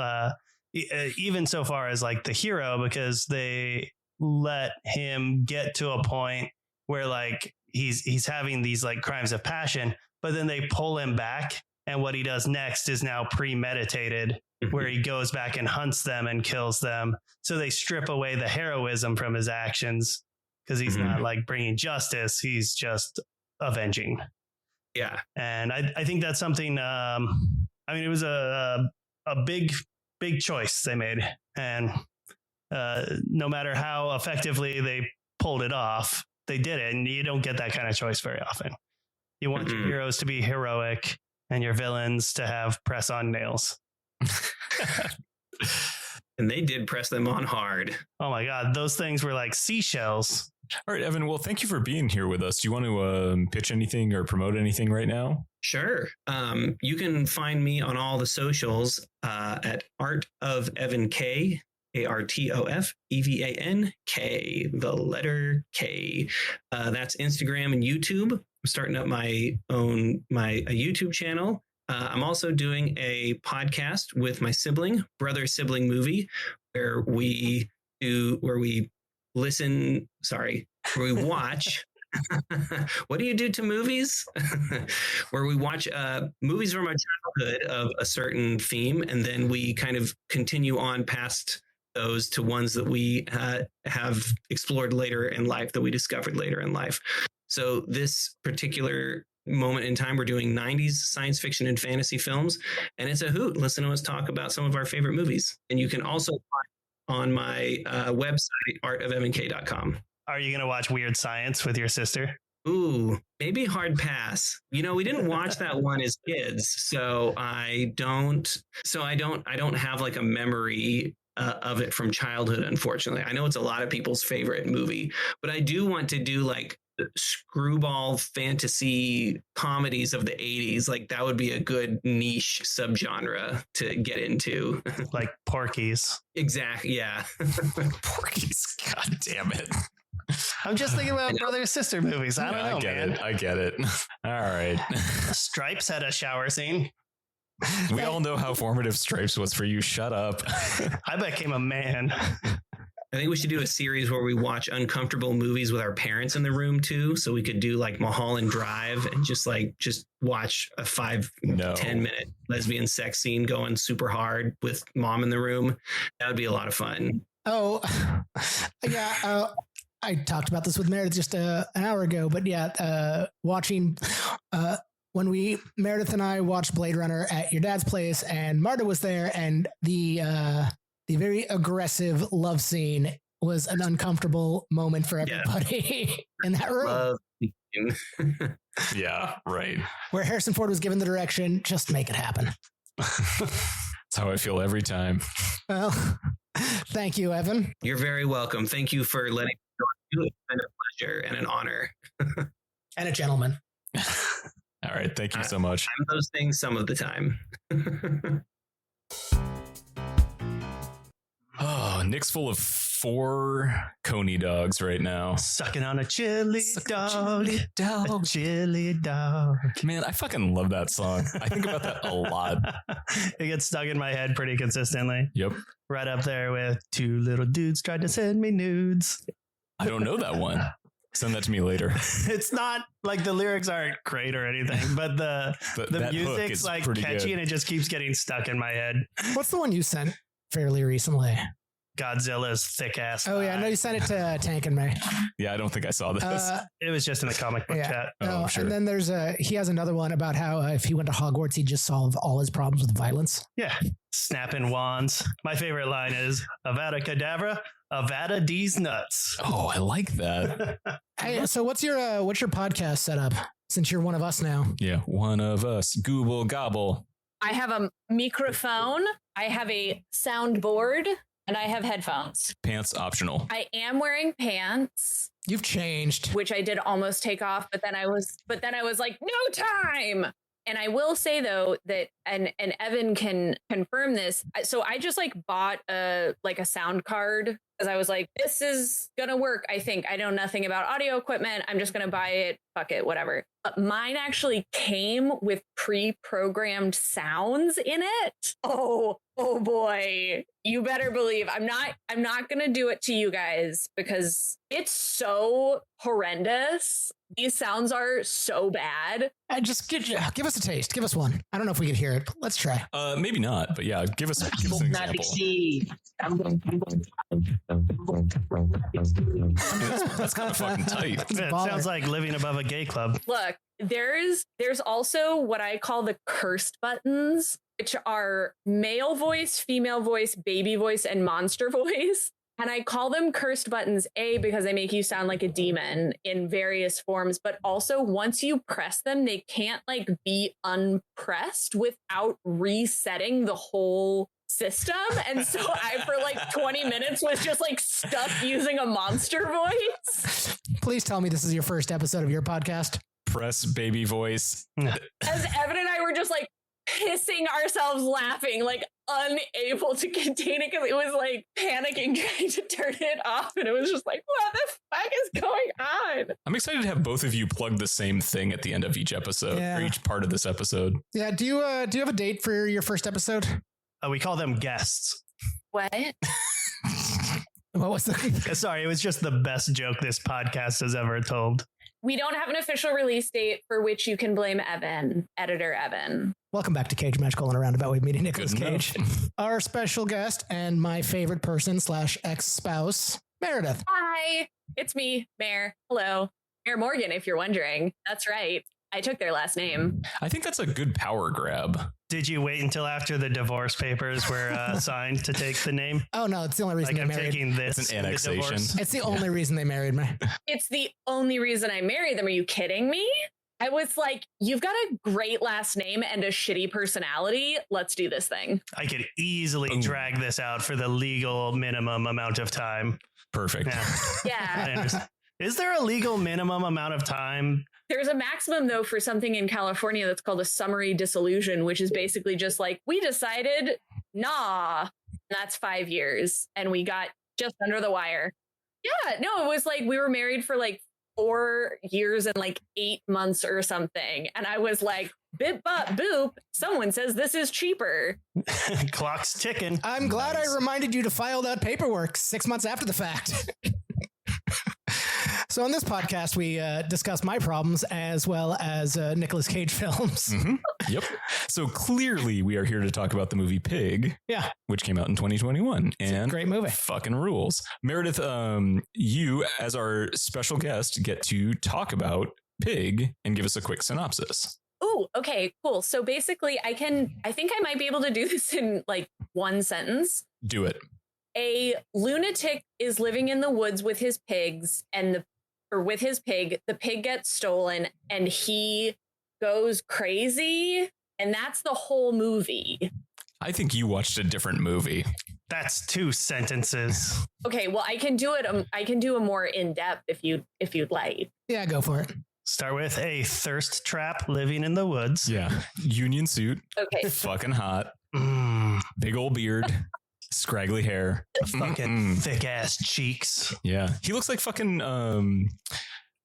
Even so far as like the hero, because they let him get to a point where like he's having these like crimes of passion, but then they pull him back, and what he does next is now premeditated, where he goes back and hunts them and kills them. So they strip away the heroism from his actions, because he's not like bringing justice, he's just avenging. Yeah. And I think that's something, it was a big choice they made. And no matter how effectively they pulled it off, they did it. And you don't get that kind of choice very often. You want your heroes to be heroic and your villains to have press on nails. And they did press them on hard. Oh my God. Those things were like seashells. All right, Evan. Well, thank you for being here with us. Do you want to pitch anything or promote anything right now? Sure. You can find me on all the socials at Art of Evan K, ARTOFEVANK, the letter K. That's Instagram and YouTube. I'm starting up my YouTube channel. I'm also doing a podcast with my sibling, Brother Sibling Movie, where we watch. What do you do to movies? Where we watch movies from our childhood of a certain theme, and then we kind of continue on past those to ones that we have explored later in life, that we discovered later in life. So this particular moment in time, we're doing 90s science fiction and fantasy films, and it's a hoot. Listen to us talk about some of our favorite movies. And you can also find on my website, artofmnk.com. Are you going to watch Weird Science with your sister? Ooh, maybe hard pass. We didn't watch that one as kids, so I don't have like a memory of it from childhood, unfortunately. I know it's a lot of people's favorite movie, but I do want to do like screwball fantasy comedies of the 80s. Like that would be a good niche subgenre to get into. Like Porky's. Exactly. Yeah. Porky's. God damn it. I'm just thinking about brother and sister movies. I don't know, man. I get it. All right. Stripes had a shower scene. We all know how formative Stripes was for you. Shut up. I became a man. I think we should do a series where we watch uncomfortable movies with our parents in the room too. So we could do like Mulholland Drive and just watch a 10 minute lesbian sex scene going super hard with mom in the room. That would be a lot of fun. Oh, yeah. I talked about this with Meredith just an hour ago, but yeah, watching when Meredith and I watched Blade Runner at your dad's place, and Marta was there, and the very aggressive love scene was an uncomfortable moment for everybody in that room. Yeah, right. Where Harrison Ford was given the direction, just make it happen. That's how I feel every time. Well, thank you, Evan. You're very welcome. Thank you for letting me do it. It's been a pleasure and an honor. And a gentleman. All right. Thank you so much. I'm those things some of the time. Oh, Nick's full of 4 Coney dogs right now. Sucking on a chili dog. A chili dog. Man, I fucking love that song. I think about that a lot. It gets stuck in my head pretty consistently. Yep. Right up there with 2 little dudes tried to send me nudes. I don't know that one. Send that to me later. It's not like the lyrics aren't great or anything, but the that hook music's is like pretty catchy good. and it just keeps getting stuck in my head. What's the one you sent fairly recently? Godzilla's thick ass. Oh yeah, I know you sent it to Tank and May. Yeah, I don't think I saw this. It was just in the comic book chat. Oh, I'm sure. And then he has another one about how if he went to Hogwarts, he'd just solve all his problems with violence. Yeah. Snapping wands. My favorite line is Avada Kedavra, Avada D's nuts. Oh, I like that. Hey, so what's your podcast setup? Since you're one of us now. Yeah, one of us. Google gobble. I have a microphone, I have a soundboard, and I have headphones. Pants optional. I am wearing pants, You've changed. which I did almost take off, but then I was like, no time. And I will say though that and Evan can confirm this. So I just like bought a sound card because I was like, this is gonna work. I think I know nothing about audio equipment. I'm just gonna buy it. Fuck it, whatever. But mine actually came with pre-programmed sounds in it. Oh boy. You better believe I'm not gonna do it to you guys because it's so horrendous. These sounds are so bad. Just give us a taste. Give us one. I don't know if we could hear it. But let's try. Maybe not, but yeah, give us an example. That's kind of fucking tight. That's a It baller. sounds like living above a gay club. Look, there's also what I call the cursed buttons, which are male voice, female voice, baby voice, and monster voice. And I call them cursed buttons, A, because they make you sound like a demon in various forms, but also once you press them, they can't like be unpressed without resetting the whole system. And so I, for like 20 minutes, was just like stuck using a monster voice. Please tell me this is your first episode of your podcast. Press baby voice. As Evan and I were just like pissing ourselves laughing, like unable to contain it because it was like panicking trying to turn it off, and it was just like, what the fuck is going on? I'm excited to have both of you plug the same thing at the end of each episode Yeah. or each part of this episode. Yeah. Do you have a date for your first episode? We call them guests. What? What was the? Sorry, it was just the best joke this podcast has ever told. We don't have an official release date for which you can blame Evan, editor Evan. Welcome back to Cage Match, Colin, around about way meeting Nicolas Good Cage. enough. Our special guest and my favorite person / ex-spouse, Meredith. Hi, it's me, Mayor. Hello. Mayor Morgan, if you're wondering. That's right. I took their last name. I think that's a good power grab. Did you wait until after the divorce papers were signed to take the name? Oh no, it's the only reason Like they I'm married. taking this. It's an the annexation. divorce. It's the only reason they married me. It's the only reason I married them. Are you kidding me? I was like, you've got a great last name and a shitty personality. Let's do this thing. I could easily Boom. drag this out for the legal minimum amount of time. Perfect. Yeah. I Yeah. understand. Is there a legal minimum amount of time? There's a maximum, though, for something in California that's called a summary dissolution, which is basically just like, we decided, nah, and that's 5 years. And we got just under the wire. Yeah, no, it was like we were married for like 4 years and like 8 months or something. And I was like, bip, bop, boop. Someone says this is cheaper. Clock's ticking. I'm glad Nice. I reminded you to file that paperwork 6 months after the fact. So on this podcast, we discuss my problems as well as Nicolas Cage films. Mhm. Yep. So clearly, we are here to talk about the movie Pig. Yeah. Which came out in 2021. And Great movie. fucking rules. Meredith, you, as our special guest, get to talk about Pig and give us a quick synopsis. Oh, okay, cool. So basically, I think I might be able to do this in like one sentence. Do it. A lunatic is living in the woods with his pigs with his pig, the pig gets stolen and he goes crazy. And that's the whole movie. I think you watched a different movie. That's 2 sentences. Okay, well, I can do it. I can do a more in-depth if you'd like. Yeah, go for it. Start with a thirst trap living in the woods. Yeah. Union suit. Okay. Fucking hot. Mm, Big old beard. Scraggly hair. fucking thick ass cheeks. Yeah. He looks like fucking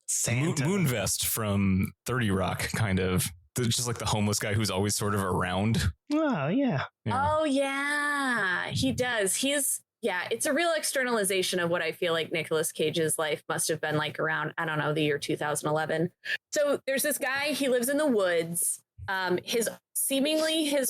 Santa. Moonvest from 30 Rock, kind of. Just like the homeless guy who's always sort of around. Oh, yeah. Yeah. Oh yeah, he does. He's Yeah, it's a real externalization of what I feel like Nicolas Cage's life must have been like around, I don't know, the year 2011. So there's this guy, he lives in the woods. His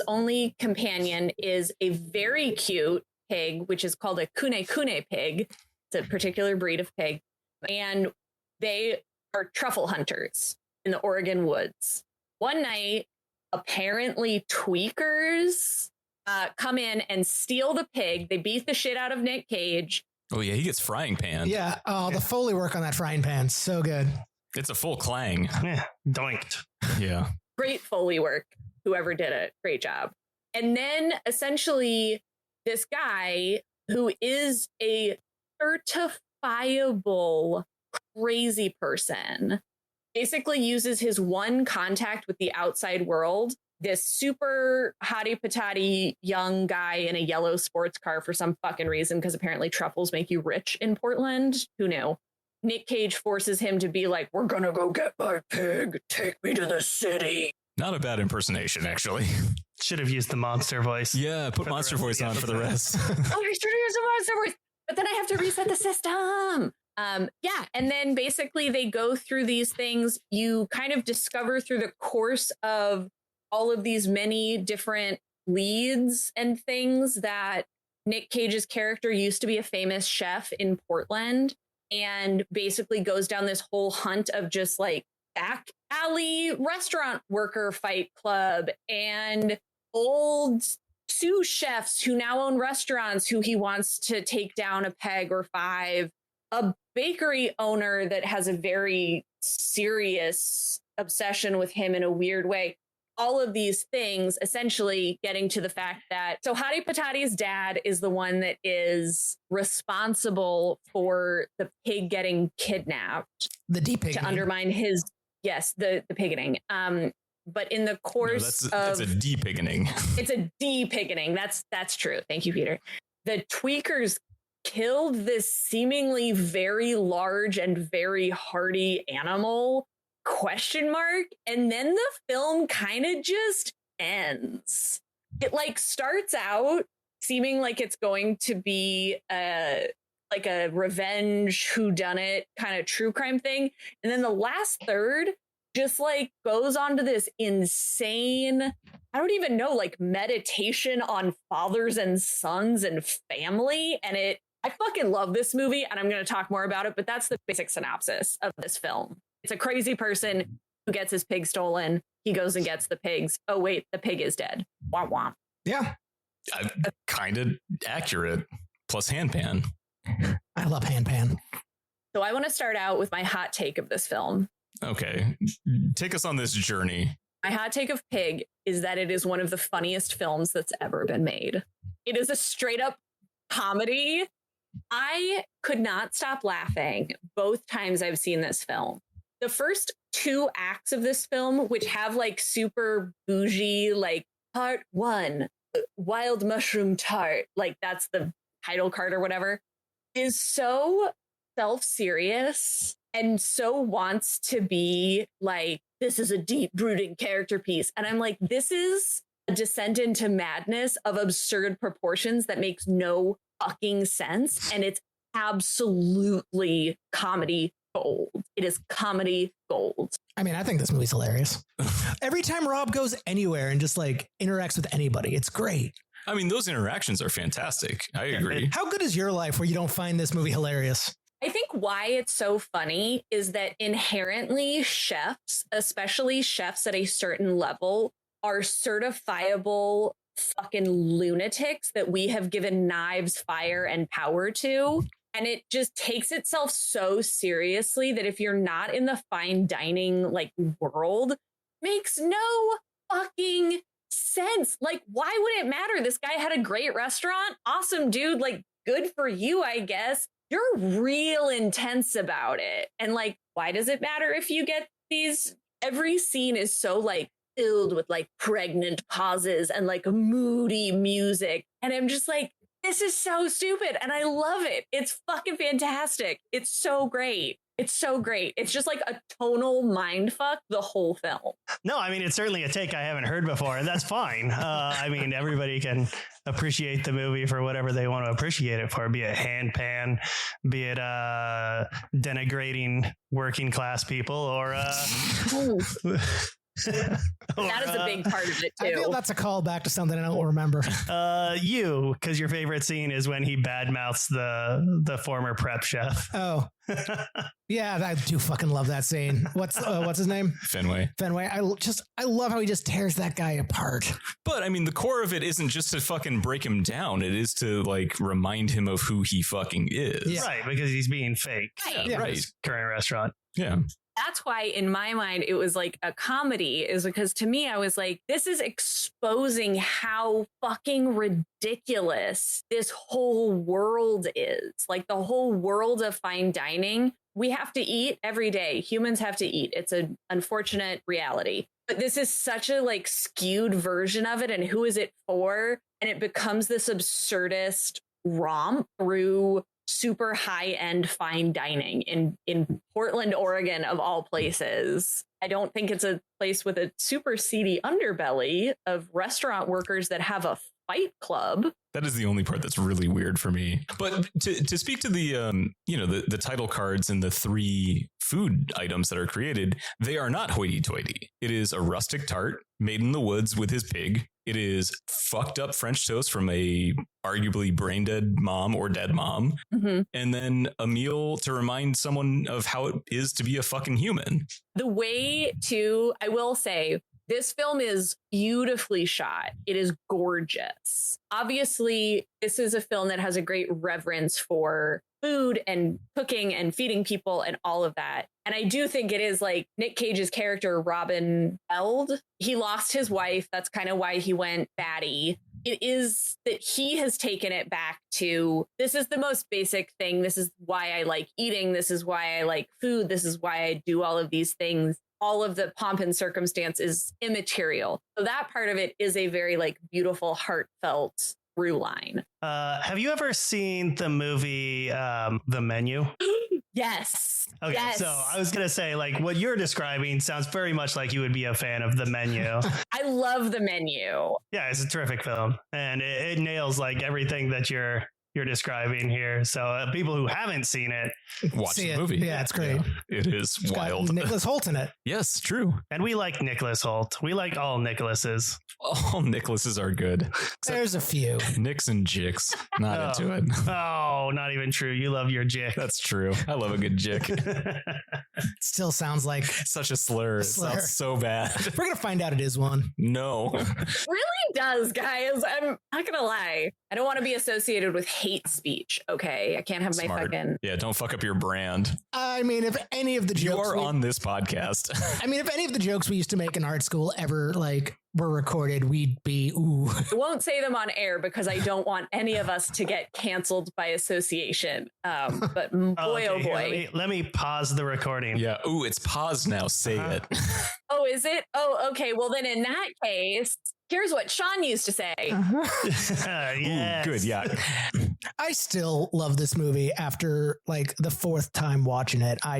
only companion is a very cute pig, which is called a kune kune pig. It's a particular breed of pig. And they are truffle hunters in the Oregon woods. One night, apparently tweakers come in and steal the pig. They beat the shit out of Nick Cage. Oh yeah, he gets frying pan. Yeah. Oh, the Foley work on that frying pan. So good. It's a full clang. Yeah, doinked. Yeah. Great Foley work. Whoever did it. Great job. And then essentially this guy who is a certifiable crazy person basically uses his one contact with the outside world, this super hottie patati young guy in a yellow sports car for some fucking reason, because apparently truffles make you rich in Portland. Who knew? Nick Cage forces him to be like, we're gonna go get my pig. Take me to the city. Not a bad impersonation, actually. Should have used the monster voice. Yeah, put monster voice on for the rest. Oh, I should have used the monster voice, but then I have to reset the system. Yeah, and then basically they go through these things. You kind of discover through the course of all of these many different leads and things that Nick Cage's character used to be a famous chef in Portland and basically goes down this whole hunt of just like back alley restaurant worker fight club and old sous chefs who now own restaurants who he wants to take down a peg or five, a bakery owner that has a very serious obsession with him in a weird way. All of these things essentially getting to the fact that so Hottie Patati's dad is the one that is responsible for the pig getting kidnapped. The de-piggening. To undermine his, yes, the piggening. But in the course it's a de-piggening. It's a de-piggening. That's true. Thank you, Peter. The tweakers killed this seemingly very large and very hardy animal ? And then the film kind of just ends. It like starts out seeming like it's going to be like a revenge whodunit kind of true crime thing, and then the last third just like goes on to this insane, I don't even know, like meditation on fathers and sons and family. And I fucking love this movie, and I'm going to talk more about it, but that's the basic synopsis of this film. It's a crazy person who gets his pig stolen. He goes and gets the pigs. Oh, wait, the pig is dead. Womp womp. Yeah. Kind of accurate. Plus handpan. I love handpan. So I want to start out with my hot take of this film. Okay. Take us on this journey. My hot take of Pig is that it is one of the funniest films that's ever been made. It is a straight up comedy. I could not stop laughing both times I've seen this film. The first two acts of this film, which have like super bougie, like part 1, wild mushroom tart, like that's the title card or whatever, is so self-serious and so wants to be like, this is a deep brooding character piece. And I'm like, this is a descent into madness of absurd proportions that makes no fucking sense. And it's absolutely comedy gold. It is comedy gold. I mean, I think this movie's hilarious. Every time Rob goes anywhere and just like interacts with anybody, it's great. I mean, those interactions are fantastic. I agree. How good is your life where you don't find this movie hilarious? I think why it's so funny is that inherently chefs, especially chefs at a certain level, are certifiable fucking lunatics that we have given knives, fire, and power to. And it just takes itself so seriously that if you're not in the fine dining like world, makes no fucking sense. Like, why would it matter? This guy had a great restaurant. Awesome, dude. Like, good for you, I guess. You're real intense about it. And like, why does it matter if you get these? Every scene is so like filled with like pregnant pauses and like moody music. And I'm just like, this is so stupid. And I love it. It's fucking fantastic. It's so great. It's so great. It's just like a tonal mind fuck the whole film. No, I mean, it's certainly a take I haven't heard before, and that's fine. I mean, everybody can appreciate the movie for whatever they want to appreciate it for, be it hand pan, be it denigrating working class people, or that is a big part of it too. I feel that's a callback to something I don't remember. because your favorite scene is when he badmouths the former prep chef. Oh, yeah, I do fucking love that scene. What's his name? Fenway. I love how he just tears that guy apart. But I mean, the core of it isn't just to fucking break him down. It is to like remind him of who he fucking is. Yeah. Right, because he's being fake. Right. Yeah. Right. His current restaurant. Yeah. That's why in my mind it was like a comedy, is because to me I was like, this is exposing how fucking ridiculous this whole world is. Like the whole world of fine dining. We have to eat every day. Humans have to eat. It's an unfortunate reality. But this is such a like skewed version of it. And who is it for? And it becomes this absurdist romp through super high-end fine dining in Portland, Oregon, of all places. I don't think it's a place with a super seedy underbelly of restaurant workers that have a fight club. That is the only part that's really weird for me. But to speak to the the title cards and the 3 food items that are created, they are not hoity-toity. It is a rustic tart made in the woods with his pig. It is fucked up French toast from a arguably brain dead mom or dead mom. Mm-hmm. And then a meal to remind someone of how it is to be a fucking human. The way to, I will say, this film is beautifully shot. It is gorgeous. Obviously, this is a film that has a great reverence for food and cooking and feeding people and all of that. And I do think it is like Nick Cage's character, Robin Eld. He lost his wife. That's kind of why he went batty. It is that he has taken it back to, this is the most basic thing. This is why I like eating. This is why I like food. This is why I do all of these things. All of the pomp and circumstance is immaterial. So that part of it is a very like beautiful, heartfelt through line. Have you ever seen the movie The Menu? Yes. Okay, yes. so I was going to say, like, what you're describing sounds very much like you would be a fan of The Menu. I love The Menu. Yeah, it's a terrific film, and it nails like everything that you're describing here. So people who haven't seen it, Watch See the it. movie. Yeah, it's great. It is It's got wild. Nicholas Hoult in it. Yes, true. and we like Nicholas Hoult. We like all Nicholases. All Nicholases are good. There's a few. Nicks and Jicks. Not into it. Oh, not even true. You love your jick. That's true. I love a good jick. Still sounds like Such a slur. It Slur. sounds so bad. we're gonna find out it is one. No. Really does, guys. I'm not gonna lie. I don't want to be associated with hate speech. Okay, I can't have my Smart. fucking. Yeah, don't fuck up your brand. I mean, if any of the You jokes are we- on this podcast. I mean, if any of the jokes we used to make in art school ever like were recorded, we'd be ooh. I won't say them on air because I don't want any of us to get canceled by association. But boy, Okay, oh here, boy. let me pause the recording. Yeah. Ooh, it's paused now. Say it. Oh, is it? Oh, okay. Well, then in that case, here's what Sean used to say. Yes. Ooh, good. Yeah. I still love this movie after like the 4th time watching it. I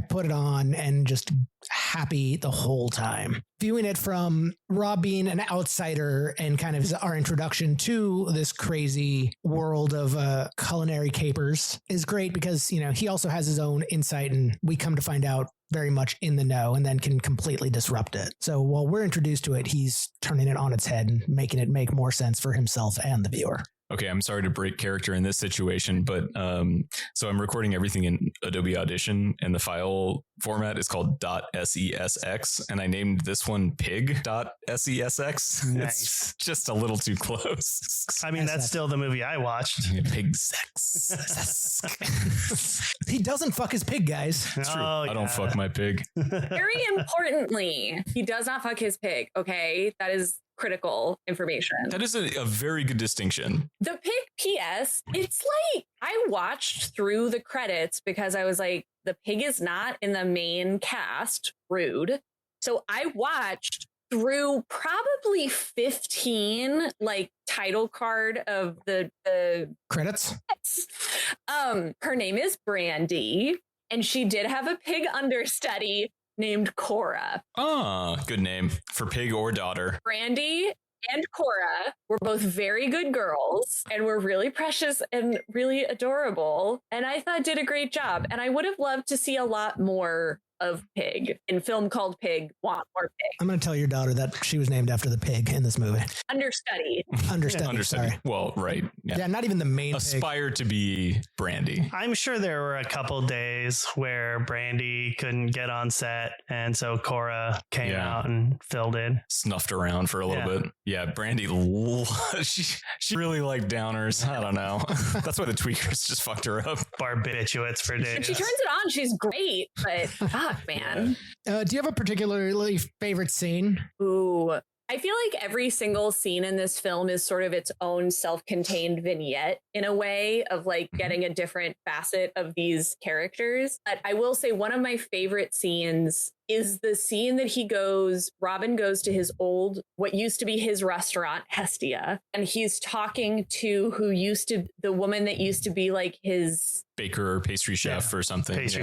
put it on and just happy the whole time. Viewing it from Rob being an outsider and kind of our introduction to this crazy world of culinary capers is great because, you know, he also has his own insight and we come to find out very much in the know and then can completely disrupt it. So while we're introduced to it, he's turning it on its head and making it make more sense for himself and the viewer. Okay, I'm sorry to break character in this situation, but so I'm recording everything in Adobe Audition, and the file format is called .sesx, and I named this one pig.sesx. Nice. It's just a little too close. I mean, that's still the movie I watched. Pig sex. He doesn't fuck his pig, guys. It's true. Oh, I don't yeah. fuck my pig. Very importantly, he does not fuck his pig. Okay, that is critical information. That is a very good distinction. The pig PS, it's like I watched through the credits because I was like, the pig is not in the main cast. Rude. So I watched through probably 15 like title card of the Credits? her name is Brandy. And she did have a pig understudy named Cora. Ah, good name for pig or daughter. Brandy and Cora were both very good girls and were really precious and really adorable. And I thought did a great job. And I would have loved to see a lot more of Pig in film called Pig. Want more Pig. I'm going to tell your daughter that she was named after the pig in this movie. Understudy. Understudy. Sorry. Well, right. Yeah, not even the main Aspire to be Brandy. I'm sure there were a couple days where Brandy couldn't get on set, and so Cora came out and filled in. Snuffed around for a little bit. Yeah, Brandy, she really liked downers. I don't know. That's why the tweakers just fucked her up. Barbiturates for days. When she turns it on, she's great, but fuck, man. Do you have a particularly favorite scene? Ooh. I feel like every single scene in this film is sort of its own self-contained vignette in a way of like getting a different facet of these characters. But I will say one of my favorite scenes is the scene that Robin goes to his old, what used to be his restaurant, Hestia, and he's talking to the woman that used to be like his baker or pastry chef or something. Pastry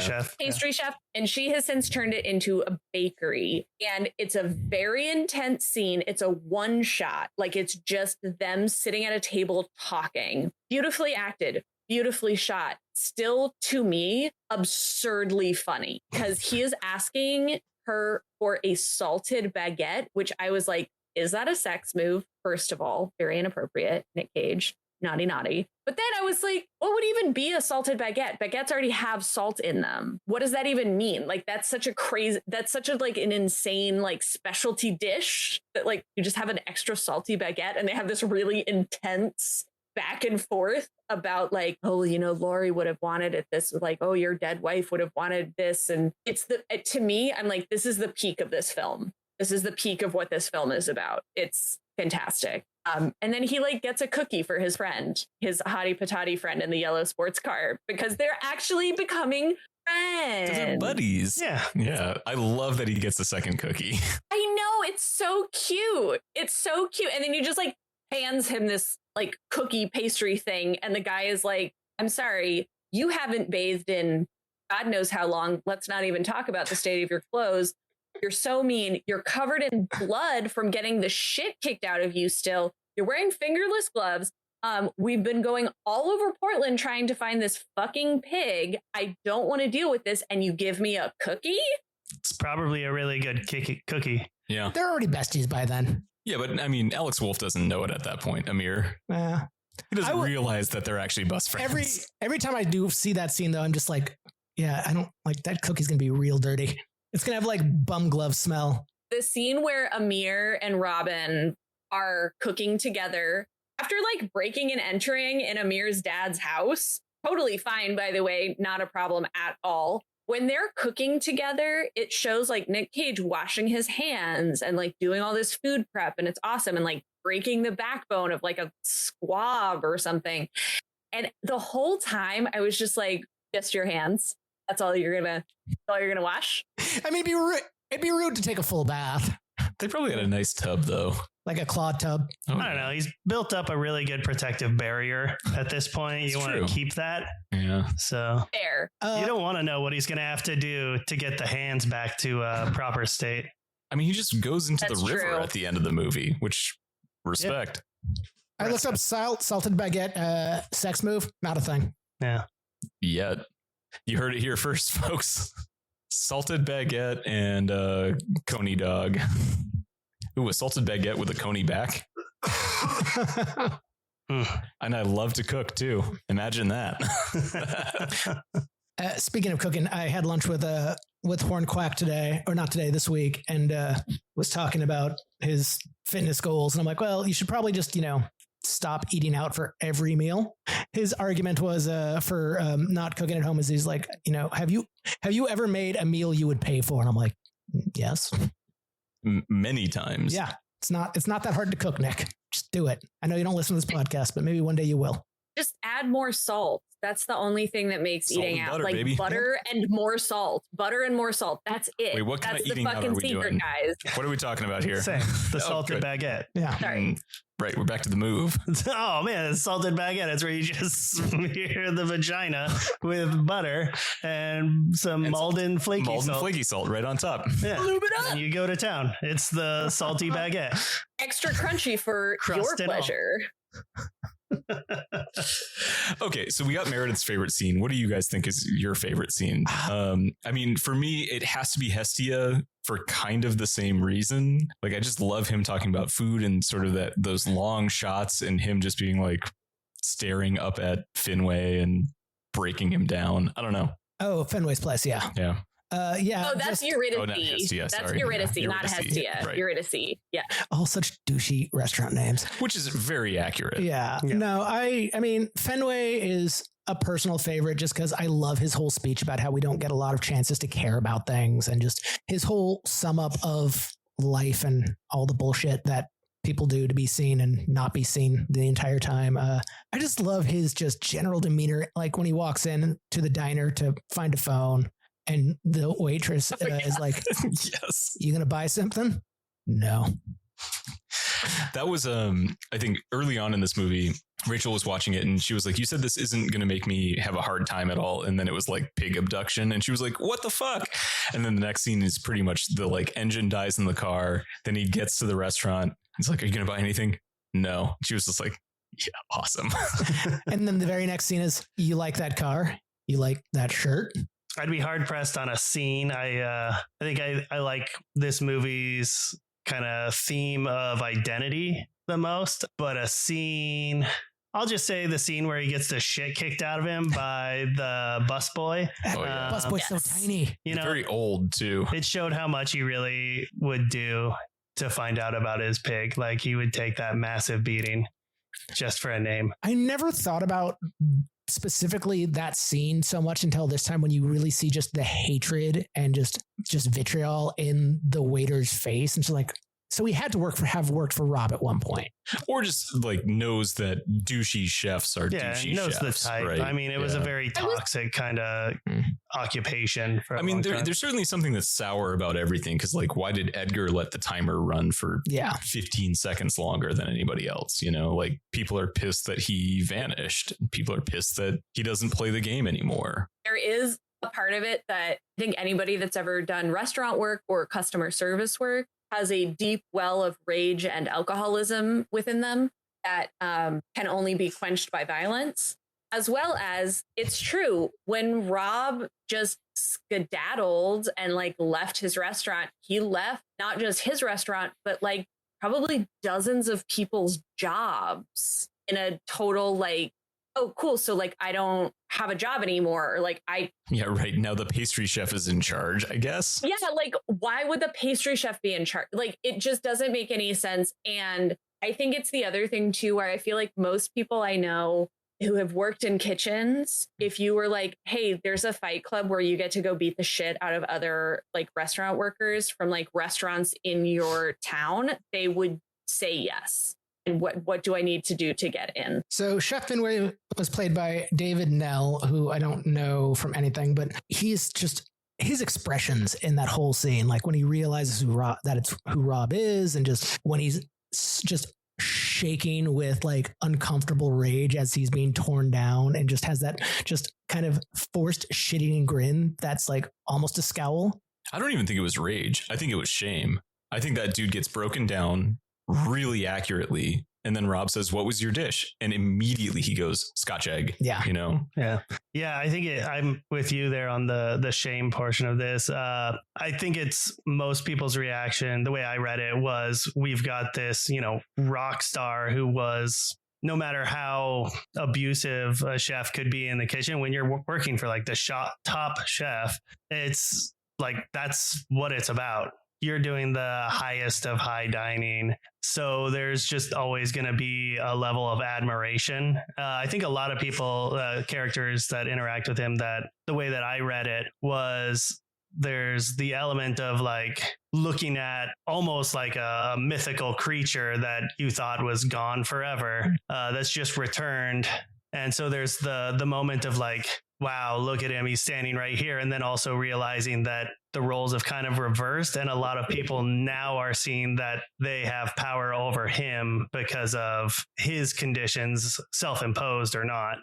chef. And she has since turned it into a bakery. And it's a very intense scene. It's a one shot. Like it's just them sitting at a table talking. Beautifully acted, beautifully shot. Still, to me, absurdly funny because he is asking her for a salted baguette, which I was like, is that a sex move? First of all, very inappropriate. Nick Cage, naughty. But then I was like, what would even be a salted baguette? Baguettes already have salt in them. What does that even mean? Like, that's such a like an insane like specialty dish that like you just have an extra salty baguette and they have this really intense back and forth about like, oh, Laurie would have wanted it this, like, oh, your dead wife would have wanted this. And to me, I'm like, this is the peak of this film. This is the peak of what this film is about. It's fantastic. And then he like gets a cookie for his friend, his hottie patati friend in the yellow sports car, because they're actually becoming friends. They're buddies. Yeah. I love that he gets the second cookie. I know, it's so cute. And then you just like hands him this like cookie pastry thing. And the guy is like, I'm sorry, you haven't bathed in God knows how long. Let's not even talk about the state of your clothes. You're so mean. You're covered in blood from getting the shit kicked out of you still. You're wearing fingerless gloves. We've been going all over Portland trying to find this fucking pig. I don't want to deal with this. And you give me a cookie? It's probably a really good cookie. Yeah. They're already besties by then. Yeah, but I mean, Alex Wolff doesn't know it at that point, Amir. He doesn't realize that they're actually best friends. Every time I do see that scene, though, I'm just like, yeah, I don't like that cookie's going to be real dirty. It's going to have like bum glove smell. The scene where Amir and Robin are cooking together after like breaking and entering in Amir's dad's house. Totally fine, by the way, not a problem at all. When they're cooking together, it shows like Nick Cage washing his hands and like doing all this food prep. And it's awesome. And like breaking the backbone of like a squab or something. And the whole time I was just like, just your hands. That's all you're gonna wash. I mean, it'd be rude to take a full bath. They probably had a nice tub though. Like a claw tub. I don't know. He's built up a really good protective barrier at this point. You want to keep that. Yeah. So fair. You don't want to know what he's going to have to do to get the hands back to a proper state. I mean, he just goes into the river at the end of the movie, which respect. Yep. I looked up salted baguette sex move. Not a thing. Yeah. Yet. You heard it here first, folks. Salted baguette and coney dog. Ooh, a salted baguette with a coney back. And I love to cook too. Imagine that. Speaking of cooking, I had lunch with Hornquack today, or not today, this week, and was talking about his fitness goals. And I'm like, well, you should probably just, stop eating out for every meal. His argument was for not cooking at home is he's like, have you ever made a meal you would pay for? And I'm like, yes. Many times. Yeah. It's not that hard to cook, Nick. Just do it. I know you don't listen to this podcast, but maybe one day you will. Just add more salt. That's the only thing that makes Salt eating and out butter, like baby. butter and more salt. Butter and more salt. That's it. Wait, what kind That's of eating the out fucking are we secret, doing? guys. What are we talking about here? Same. The Oh, salted good. baguette. Yeah. Sorry. Right, we're back to the move. Oh man, the salted baguette. It's where you just smear the vagina with butter and some And Malden flaky Malden salt. flaky salt right on top. Yeah. Lube it up. And you go to town. It's the salty baguette. Extra crunchy for Crust your and all. pleasure. Okay, so we got Meredith's favorite scene. What do you guys think is your favorite scene? I mean, for me, it has to be Hestia for kind of the same reason. Like, I just love him talking about food and sort of those long shots and him just being like staring up at Finway and breaking him down. I don't know. Oh, Fenway's Place. Yeah. Yeah. Yeah. Oh, that's just Eurydice. Oh, not Hestia, That's sorry. Eurydice, Yeah, not Eurydice, Hestia. right. Eurydice. Yeah. all such douchey restaurant names. Which is very accurate. Yeah. Yeah. No, I mean, Fenway is a personal favorite just because I love his whole speech about how we don't get a lot of chances to care about things, and just his whole sum up of life and all the bullshit that people do to be seen and not be seen the entire time. I just love his just general demeanor. Like when he walks in to the diner to find a phone and the waitress is like, Yes. "You gonna buy something?" No. That was I think early on in this movie, Rachel was watching it and she was like, "You said this isn't going to make me have a hard time at all." And then it was like pig abduction and she was like, "What the fuck?" And then the next scene is pretty much the like engine dies in the car. Then he gets to the restaurant. He's like, "Are you going to buy anything?" No. She was just like, "Yeah, awesome." And then the very next scene is, "You like that car? You like that shirt?" I'd be hard pressed on a scene. I think I like this movie's kind of theme of identity the most, but a scene, I'll just say the scene where he gets the shit kicked out of him by the busboy. Oh, yeah. Busboy's so Yes. tiny. You know, Very old too. it showed how much he really would do to find out about his pig. Like he would take that massive beating just for a name. I never thought about specifically that scene so much until this time when you really see just the hatred and just vitriol in the waiter's face. And she's like, so he had to have worked for Rob at one point. Or just like knows that douchey chefs are Yeah, douchey he knows chefs. the type. Right? I mean, it was a Yeah. very toxic kind of occupation. For a I mean, long time. there's certainly something that's sour about everything because, like, why did Edgar let the timer run for Yeah. 15 seconds longer than anybody else? You know, like, people are pissed that he vanished. People are pissed that he doesn't play the game anymore. There is a part of it that I think anybody that's ever done restaurant work or customer service work has a deep well of rage and alcoholism within them that can only be quenched by violence. As well as, it's true, when Rob just skedaddled and like left his restaurant, he left not just his restaurant, but like probably dozens of people's jobs in a total like, oh, cool. So like, I don't have a job anymore. Or like, Yeah, right. Now the pastry chef is in charge, I guess. yeah, like, why would the pastry chef be in charge? Like, it just doesn't make any sense. And I think it's the other thing too, where I feel like most people I know who have worked in kitchens, if you were like, hey, there's a fight club where you get to go beat the shit out of other like restaurant workers from like restaurants in your town, they would say yes. And what do I need to do to get in? So Chef Finway was played by David Nell, who I don't know from anything, but he's just his expressions in that whole scene, like when he realizes that it's who Rob is, and just when he's just shaking with like uncomfortable rage as he's being torn down, and just has that just kind of forced shit-eating grin that's like almost a scowl. I don't even think it was rage. I think it was shame. I think that dude gets broken down really accurately. And then Rob says, "What was your dish?" And immediately he goes, "Scotch egg." Yeah. You know? Yeah. I think I'm with you there on the shame portion of this. I think it's most people's reaction. The way I read it was, we've got this, rock star who was, no matter how abusive a chef could be in the kitchen, when you're working for like the top chef, it's like, that's what it's about. You're doing the highest of high dining. So there's just always going to be a level of admiration. I think a lot of people, characters that interact with him, that the way that I read it was, there's the element of like looking at almost like a mythical creature that you thought was gone forever, that's just returned. And so there's the moment of like, wow, look at him, he's standing right here. And then also realizing that the roles have kind of reversed. And a lot of people now are seeing that they have power over him because of his conditions, self-imposed or not.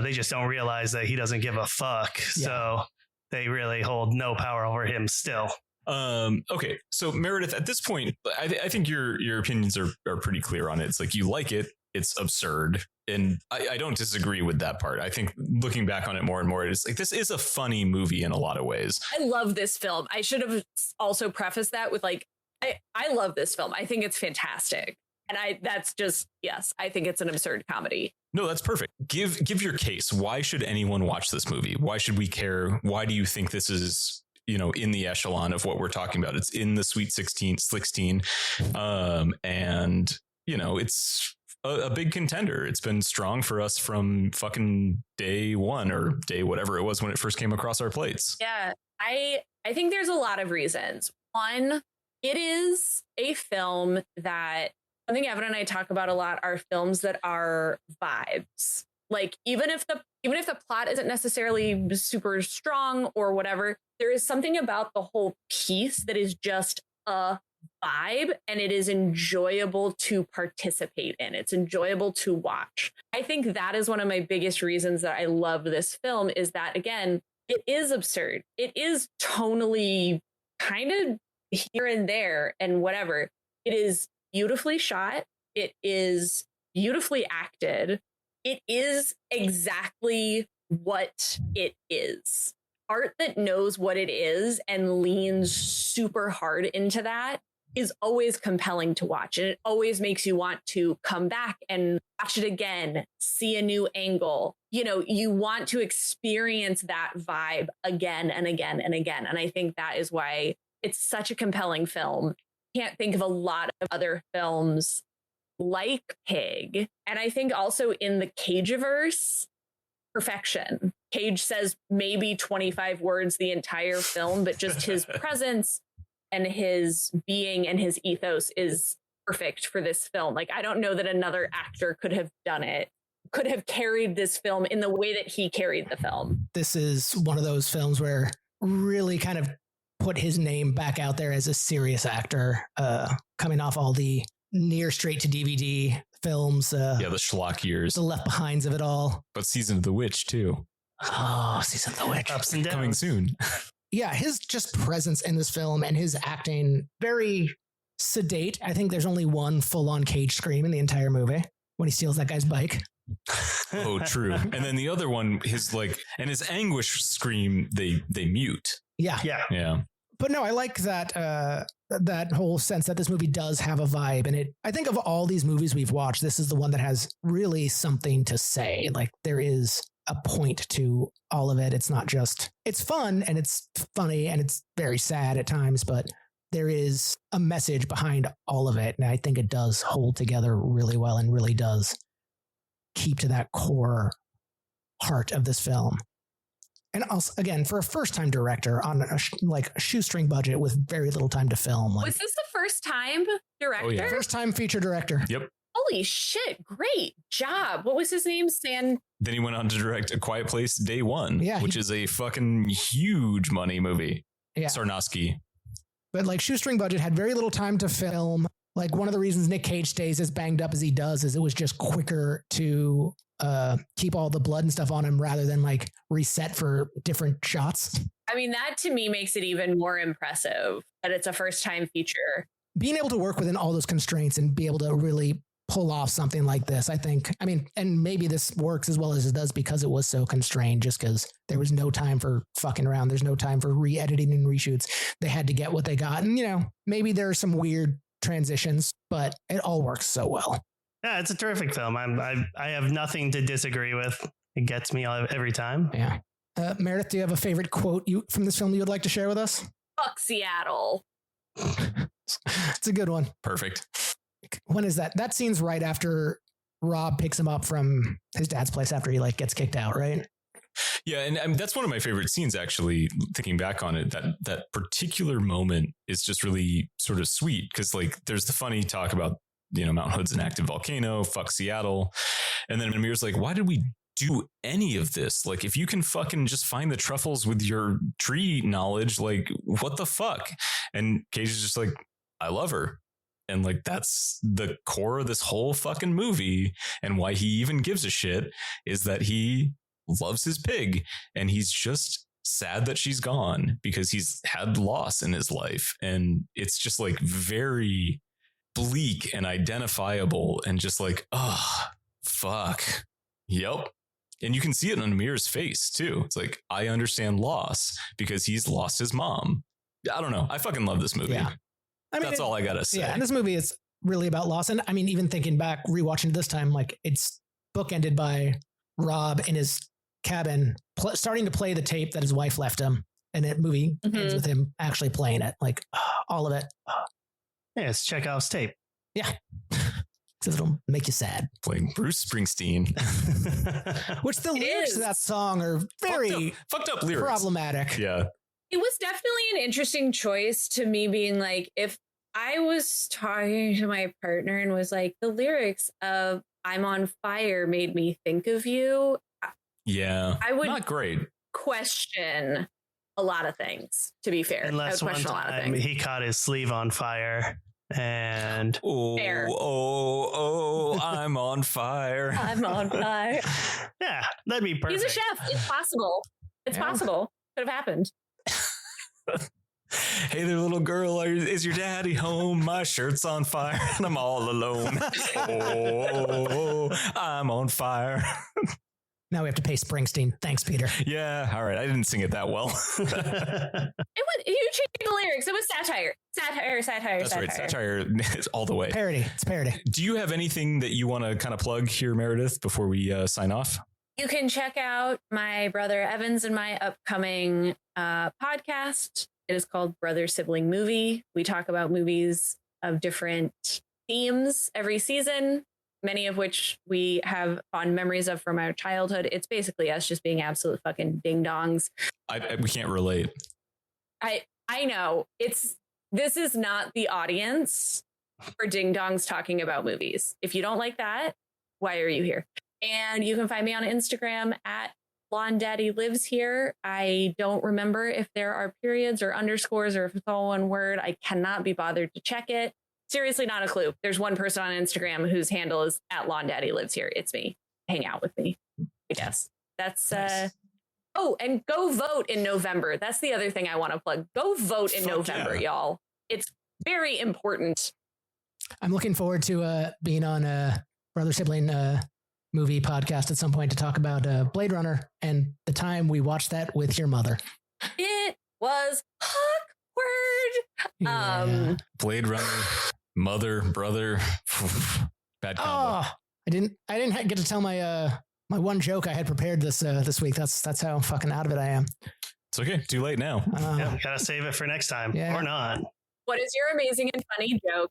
They just don't realize that he doesn't give a fuck. Yeah. So they really hold no power over him still. Okay. So Meredith, at this point, I think your opinions are pretty clear on it. It's like, you like it. It's absurd. And I don't disagree with that part. I think looking back on it more and more, it's like, this is a funny movie in a lot of ways. I love this film. I should have also prefaced that with like, I love this film. I think it's fantastic. And that's just, yes, I think it's an absurd comedy. No, that's perfect. Give your case. Why should anyone watch this movie? Why should we care? Why do you think this is, in the echelon of what we're talking about? It's in the Sweet 16. And, it's a big contender. It's been strong for us from fucking day one or day whatever it was when it first came across our plates. Yeah, I think there's a lot of reasons. One, it is a film that, something Evan and I talk about a lot, are films that are vibes. Like even if the plot isn't necessarily super strong or whatever, there is something about the whole piece that is just a vibe, and it is enjoyable to participate in. It's enjoyable to watch. I think that is one of my biggest reasons that I love this film, is that, again, it is absurd. It is tonally kind of here and there and whatever. It is beautifully shot. It is beautifully acted. It is exactly what it is. Art that knows what it is and leans super hard into that is always compelling to watch. And it always makes you want to come back and watch it again, see a new angle. You want to experience that vibe again and again and again. And I think that is why it's such a compelling film. Can't think of a lot of other films like Pig. And I think also in the Cageverse, perfection. Cage says maybe 25 words the entire film, but just his presence and his being and his ethos is perfect for this film. Like, I don't know that another actor could have done it, could have carried this film in the way that he carried the film. This is one of those films where really kind of put his name back out there as a serious actor, coming off all the near straight to DVD films. The schlock years. The Left Behinds of it all. But Season of the Witch, too. Oh, Season of the Witch. Ups and downs. Coming soon. Yeah, his just presence in this film and his acting, very sedate. I think there's only one full-on Cage scream in the entire movie when he steals that guy's bike. Oh, true. And then the other one, his anguish scream, they mute. Yeah. But no, I like that that whole sense that this movie does have a vibe. And I think of all these movies we've watched, this is the one that has really something to say. Like, there is a point to all of it. It's not just, it's fun and it's funny and it's very sad at times, but there is a message behind all of it. And I think it does hold together really well and really does keep to that core heart of this film. And also, again, for a first-time director on a shoestring budget with very little time to film. Was this the first time director? Oh, yeah. First-time feature director. Yep. Holy shit, great job. What was his name? Then he went on to direct A Quiet Place Day One, which is a fucking huge money movie. Yeah. Sarnowski. But shoestring budget, had very little time to film. One of the reasons Nick Cage stays as banged up as he does is it was just quicker to keep all the blood and stuff on him rather than reset for different shots. I mean, that to me makes it even more impressive that it's a first time feature. Being able to work within all those constraints and be able to really pull off something like this, I think, and maybe this works as well as it does because it was so constrained, just because there was no time for fucking around. There's no time for re-editing and reshoots. They had to get what they got. And, maybe there are some weird transitions, but it all works so well. Yeah, it's a terrific film. I have nothing to disagree with. It gets me every time. Yeah. Meredith, do you have a favorite quote from this film you would like to share with us? Fuck Seattle. It's a good one. Perfect. When is that? That scene's right after Rob picks him up from his dad's place after he gets kicked out, right? Yeah, and that's one of my favorite scenes, actually, thinking back on it. That particular moment is just really sort of sweet because there's the funny talk about Mount Hood's an active volcano, fuck Seattle. And then Amir's like, why did we do any of this. Like, if you can fucking just find the truffles with your tree knowledge, like, what the fuck? And Cage is just like, I love her. And like, that's the core of this whole fucking movie. And why he even gives a shit is that he loves his pig, and he's just sad that she's gone because he's had loss in his life. And it's just like very bleak and identifiable, and just like, oh, fuck. Yep. And you can see it on Amir's face too. It's like, I understand loss because he's lost his mom. I don't know. I fucking love this movie. Yeah. I mean, that's all I gotta say. Yeah, and this movie is really about loss. And I mean, even thinking back, rewatching it this time, like, it's bookended by Rob in his cabin starting to play the tape that his wife left him, and that movie ends with him actually playing it. Like, all of it. Yeah, it's Chekhov's tape. Yeah. Because it'll make you sad. Playing Bruce Springsteen. Which the lyrics of that song are very fucked up lyrics. Problematic. Yeah. It was definitely an interesting choice to me, being like, if I was talking to my partner and was like, the lyrics of I'm on fire made me think of you. Yeah. I would not great. question a lot of things, to be fair. Unless I would one question a lot of time things. he caught his sleeve on fire and Fair. I'm on fire. I'm on fire. yeah, that'd be perfect. He's a chef. It's possible. It's possible. Could have happened. Hey there, little girl. Is your daddy home? My shirt's on fire and I'm all alone. I'm on fire. Now we have to pay Springsteen. Thanks, Peter. Yeah. All right. I didn't sing it that well. You changed the lyrics. It was satire. That's right. Satire is all the way. Parody. It's parody. Do you have anything that you want to kind of plug here, Meredith, before we sign off? You can check out my brother Evans and my upcoming podcast. It is called Brother Sibling Movie. We talk about movies of different themes every season, many of which we have fond memories of from our childhood. It's basically us just being absolute fucking ding dongs. We can't relate. I know this is not the audience for ding dongs talking about movies. If you don't like that, why are you here? And you can find me on Instagram at Blonde Daddy Lives Here. I don't remember if there are periods or underscores or if it's all one word. I cannot be bothered to check it. Seriously, not a clue. There's one person on Instagram whose handle is at Blonde Daddy Lives Here. It's me. Hang out with me, I guess. That's nice. Oh, and go vote in November. That's the other thing I want to plug. Go vote in November, y'all. It's very important. I'm looking forward to being on a Brother Sibling movie podcast at some point to talk about Blade Runner and the time we watched that with your mother. It was awkward. Yeah. Blade Runner, mother, brother, bad combo. Oh, I didn't get to tell my my one joke I had prepared this week. That's how fucking out of it I am. It's okay. Too late now. Yeah, gotta save it for next time or not. What is your amazing and funny joke?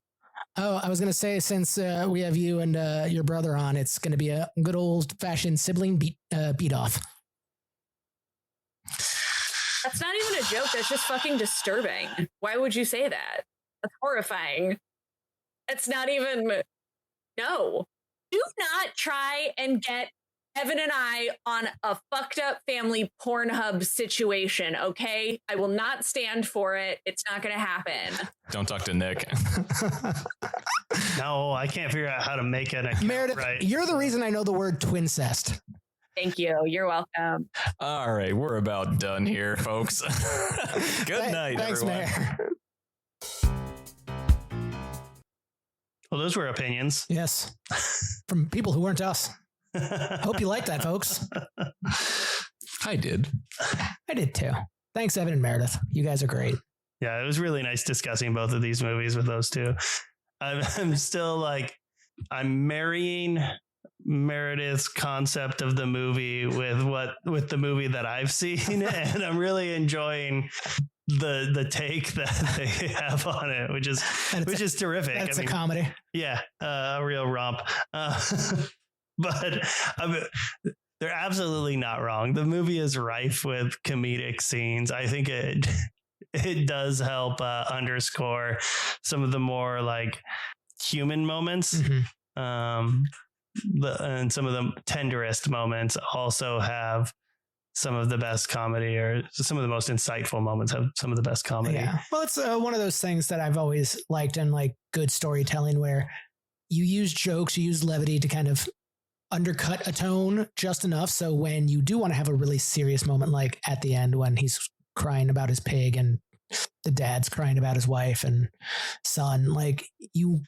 Oh, I was going to say, since we have you and your brother on, it's going to be a good old fashioned sibling beat off. That's not even a joke. That's just fucking disturbing. Why would you say that? That's horrifying. It's not even. No. Do not try and get Evan and I on a fucked up family Pornhub situation, okay? I will not stand for it. It's not going to happen. Don't talk to Nick. No, I can't figure out how to make it. Meredith, right. You're the reason I know the word twincest. Thank you. You're welcome. All right, we're about done here, folks. Good night, Thanks, everyone. Mayor. Well, those were opinions. Yes. From people who weren't us. Hope you like that, folks. I did. I did too. Thanks, Evan and Meredith. You guys are great. Yeah, it was really nice discussing both of these movies with those two. I'm still like, I'm marrying Meredith's concept of the movie with the movie that I've seen, and I'm really enjoying the take that they have on it, which is terrific. That's a comedy. Yeah, a real romp. But they're absolutely not wrong. The movie is rife with comedic scenes. I think it does help underscore some of the more like human moments. Mm-hmm. and some of the tenderest moments also have some of the best comedy, or some of the most insightful moments have some of the best comedy. Yeah. Well, it's one of those things that I've always liked in like good storytelling, where you use jokes, you use levity to kind of undercut a tone just enough. So when you do want to have a really serious moment, like at the end when he's crying about his pig and the dad's crying about his wife and son, like you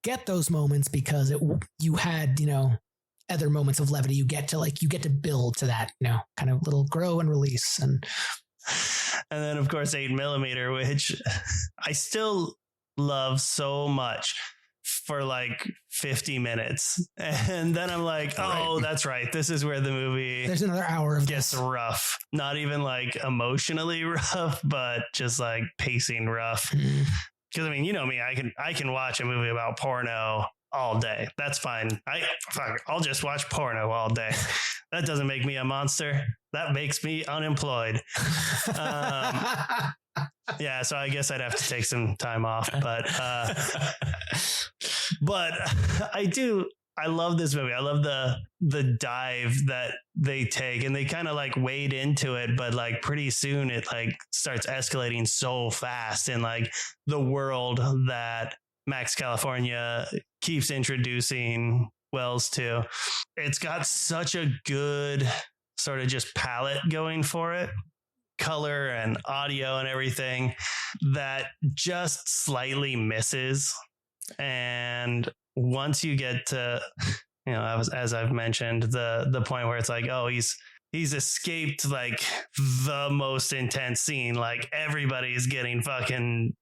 get those moments because you had, other moments of levity. You get to build to that, kind of little grow and release. And then of course 8mm, which I still love so much for like 50 minutes. And then I'm like, oh, that's right. This is where the movie there's another hour of gets rough. Not even like emotionally rough, but just like pacing rough. Because I mean, you know me, I can watch a movie about porno all day. That's fine. I'll just watch porno all day. That doesn't make me a monster. That makes me unemployed. Yeah, so I guess I'd have to take some time off, but I love this movie. I love the dive that they take, and they kind of like wade into it, but like pretty soon it like starts escalating so fast in like the world that Max California keeps introducing Wells to. It's got such a good sort of just palette going for it, color and audio and everything, that just slightly misses. And once you get to, as I've mentioned, the point where it's like, oh, he's escaped like the most intense scene, like everybody's getting fucking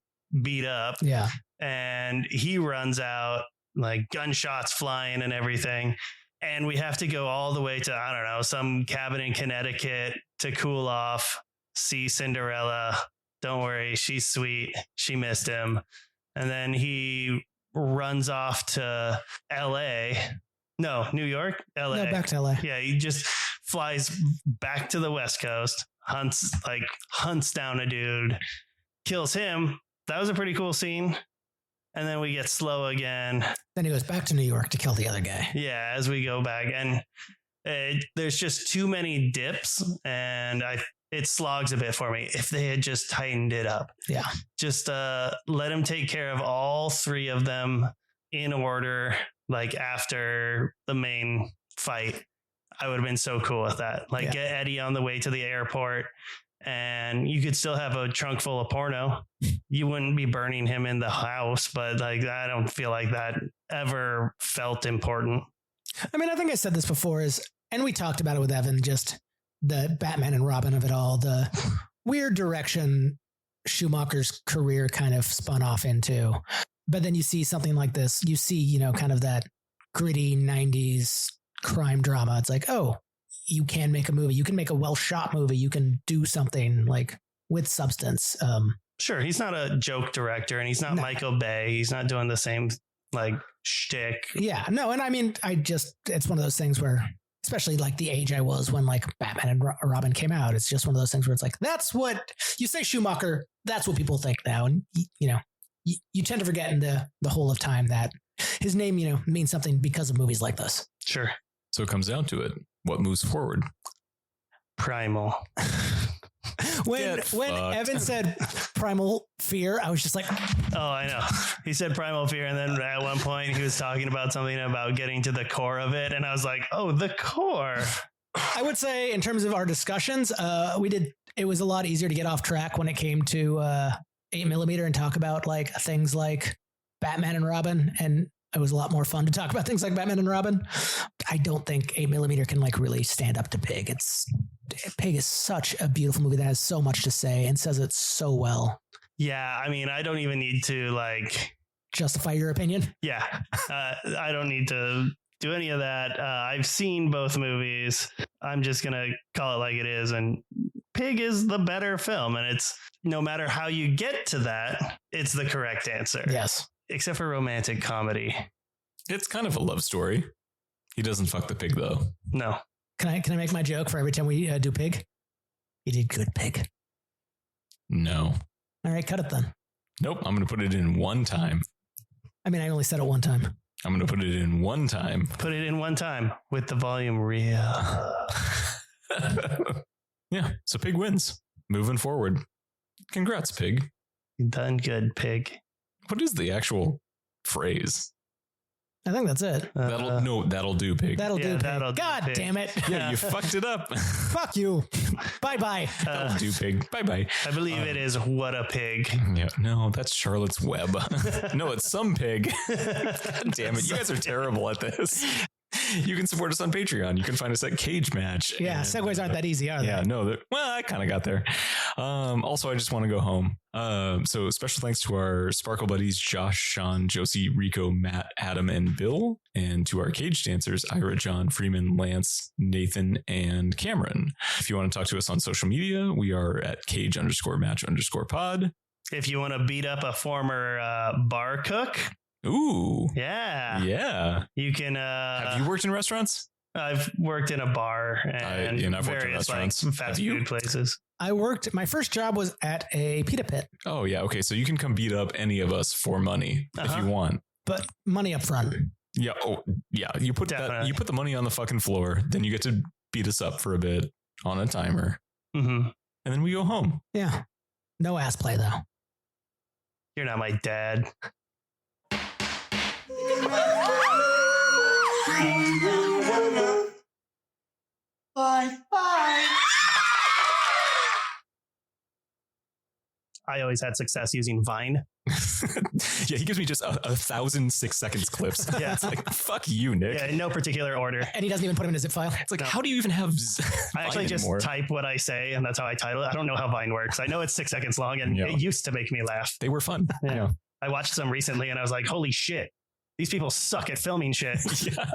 beat up. Yeah. And he runs out, like gunshots flying and everything. And we have to go all the way to, I don't know, some cabin in Connecticut to cool off, see Cinderella. Don't worry, she's sweet. She missed him. And then he runs off to LA. No, New York? LA. No, back to LA. Yeah, he just flies back to the West Coast, hunts down a dude, kills him. That was a pretty cool scene. And then we get slow again. Then he goes back to New York to kill the other guy. Yeah, as we go back. And there's just too many dips, and it slogs a bit for me. If they had just tightened it up. Yeah. Just let him take care of all three of them in order, like after the main fight. I would have been so cool with that. Like, get Eddie on the way to the airport, and you could still have a trunk full of porno. You wouldn't be burning him in the house, but like, I don't feel like that ever felt important. I mean, I think I said this before and we talked about it with Evan, just the Batman and Robin of it all, the weird direction Schumacher's career kind of spun off into. But then you see something like this, you see, kind of that gritty 90s crime drama. It's like, oh, you can make a movie. You can make a well-shot movie. You can do something like with substance. Sure, he's not a joke director, and he's not Michael Bay. He's not doing the same like shtick. Yeah, no, and I mean, it's one of those things where, especially like the age I was when like Batman and Robin came out, it's just one of those things where it's like, that's what you say Schumacher, that's what people think now. And you tend to forget in the whole of time that his name, means something because of movies like this. Sure. So it comes down to it. What moves forward? Primal. When Evan said Primal Fear, I was just like, oh, I know. He said Primal Fear, and then at one point he was talking about something about getting to the core of it, and I was like, oh, the core. I would say in terms of our discussions, it was a lot easier to get off track when it came to 8mm and talk about like things like Batman and Robin, and it was a lot more fun to talk about things like Batman and Robin. I don't think 8mm can like really stand up to Pig. Pig is such a beautiful movie that has so much to say and says it so well. Yeah, I mean, I don't even need to like justify your opinion. Yeah, I don't need to do any of that. I've seen both movies. I'm just gonna call it like it is, and Pig is the better film, and it's no matter how you get to that, it's the correct answer. Yes. Except for romantic comedy. It's kind of a love story. He doesn't fuck the pig though. No. Can I make my joke for every time we do Pig? You did good, Pig. No. All right, cut it then. Nope. I'm going to put it in one time. I mean, I only said it one time. I'm going to put it in one time. Put it in one time with the volume real. Yeah. So Pig wins. Moving forward. Congrats, Pig. You done good, Pig. What is the actual phrase? I think that's it. That'll do, Pig. That'll do. Pig. that'll do, God Pig. damn it. Yeah, you fucked it up. Fuck you. Bye-bye. That'll do, Pig. Bye-bye. I believe it is What a Pig. Yeah, no, that's Charlotte's Web. No, it's Some Pig. God damn it. You guys are terrible at this. You can support us on Patreon. You can find us at Cage Match. Yeah, And, segues aren't that easy, are they? Yeah, no. Well, I kind of got there. Also, I just want to go home. So special thanks to our Sparkle buddies, Josh, Sean, Josie, Rico, Matt, Adam, and Bill. And to our cage dancers, Ira, John, Freeman, Lance, Nathan, and Cameron. If you want to talk to us on social media, we are at cage_match_pod. If you want to beat up a former bar cook, Ooh. yeah, you can. Have you worked in restaurants? I've worked in a bar and I've worked in various restaurants. fast Have you? food places. My first job was at a pita pit, Oh, yeah. Okay. So you can come beat up any of us for money if you want. but money up front. Yeah. Oh, yeah. You put Definitely. you put the money on the fucking floor, then you get to beat us up for a bit on a timer, Mm-hmm. and then we go home. Yeah. No ass play, though. You're not my dad. I always had success using Vine. Yeah, he gives me just 1,000 6-second clips. Yeah. It's like, fuck you, Nick. Yeah, in no particular order. And he doesn't even put them in a zip file. It's like, how do you even have I actually Vine just anymore? type what I say, and that's how I title it. I don't know how Vine works. I know it's 6 seconds long, and Yeah. it used to make me laugh. They were fun. Yeah. I watched some recently, and I was like, "Holy shit, these people suck at filming shit." Yeah.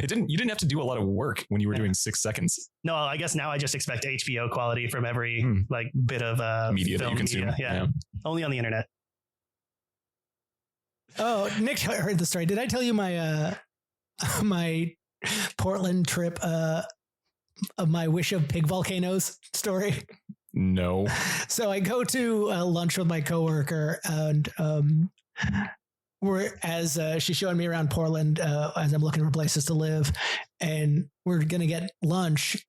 You didn't have to do a lot of work when you were doing 6 seconds No, I guess now I just expect HBO quality from every Hmm. like bit of media that film you consume. media. Yeah. Only on the internet. Oh, Nick heard the story. Did I tell you my my Portland trip of my Wish of Pig Volcanoes story? No. So I go to lunch with my coworker, and she's showing me around Portland as I'm looking for places to live, and we're gonna get lunch.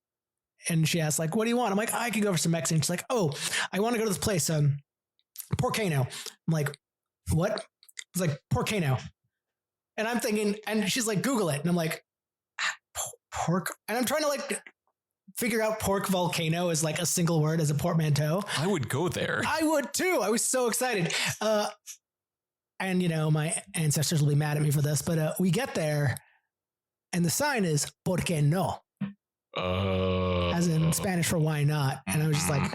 And she asks, like, "What do you want?" I'm like, "I could go for some Mexican." She's like, "Oh, I want to go to this place, Porcano." I'm like, "What?" It's like Porcano, and I'm thinking, and she's like, "Google it," and I'm like, "Pork," and I'm trying to like figure out pork volcano as like a single word as a portmanteau. I would go there. I would too. I was so excited. And you know, my ancestors will be mad at me for this, but we get there and the sign is "Por qué no?" As in Spanish for why not. And I was just like,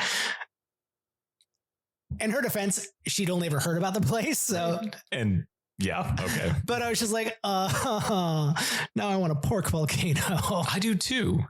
in her defense, she'd only ever heard about the place. So, And yeah, okay. but I was just like, now I want a pork volcano. I do too.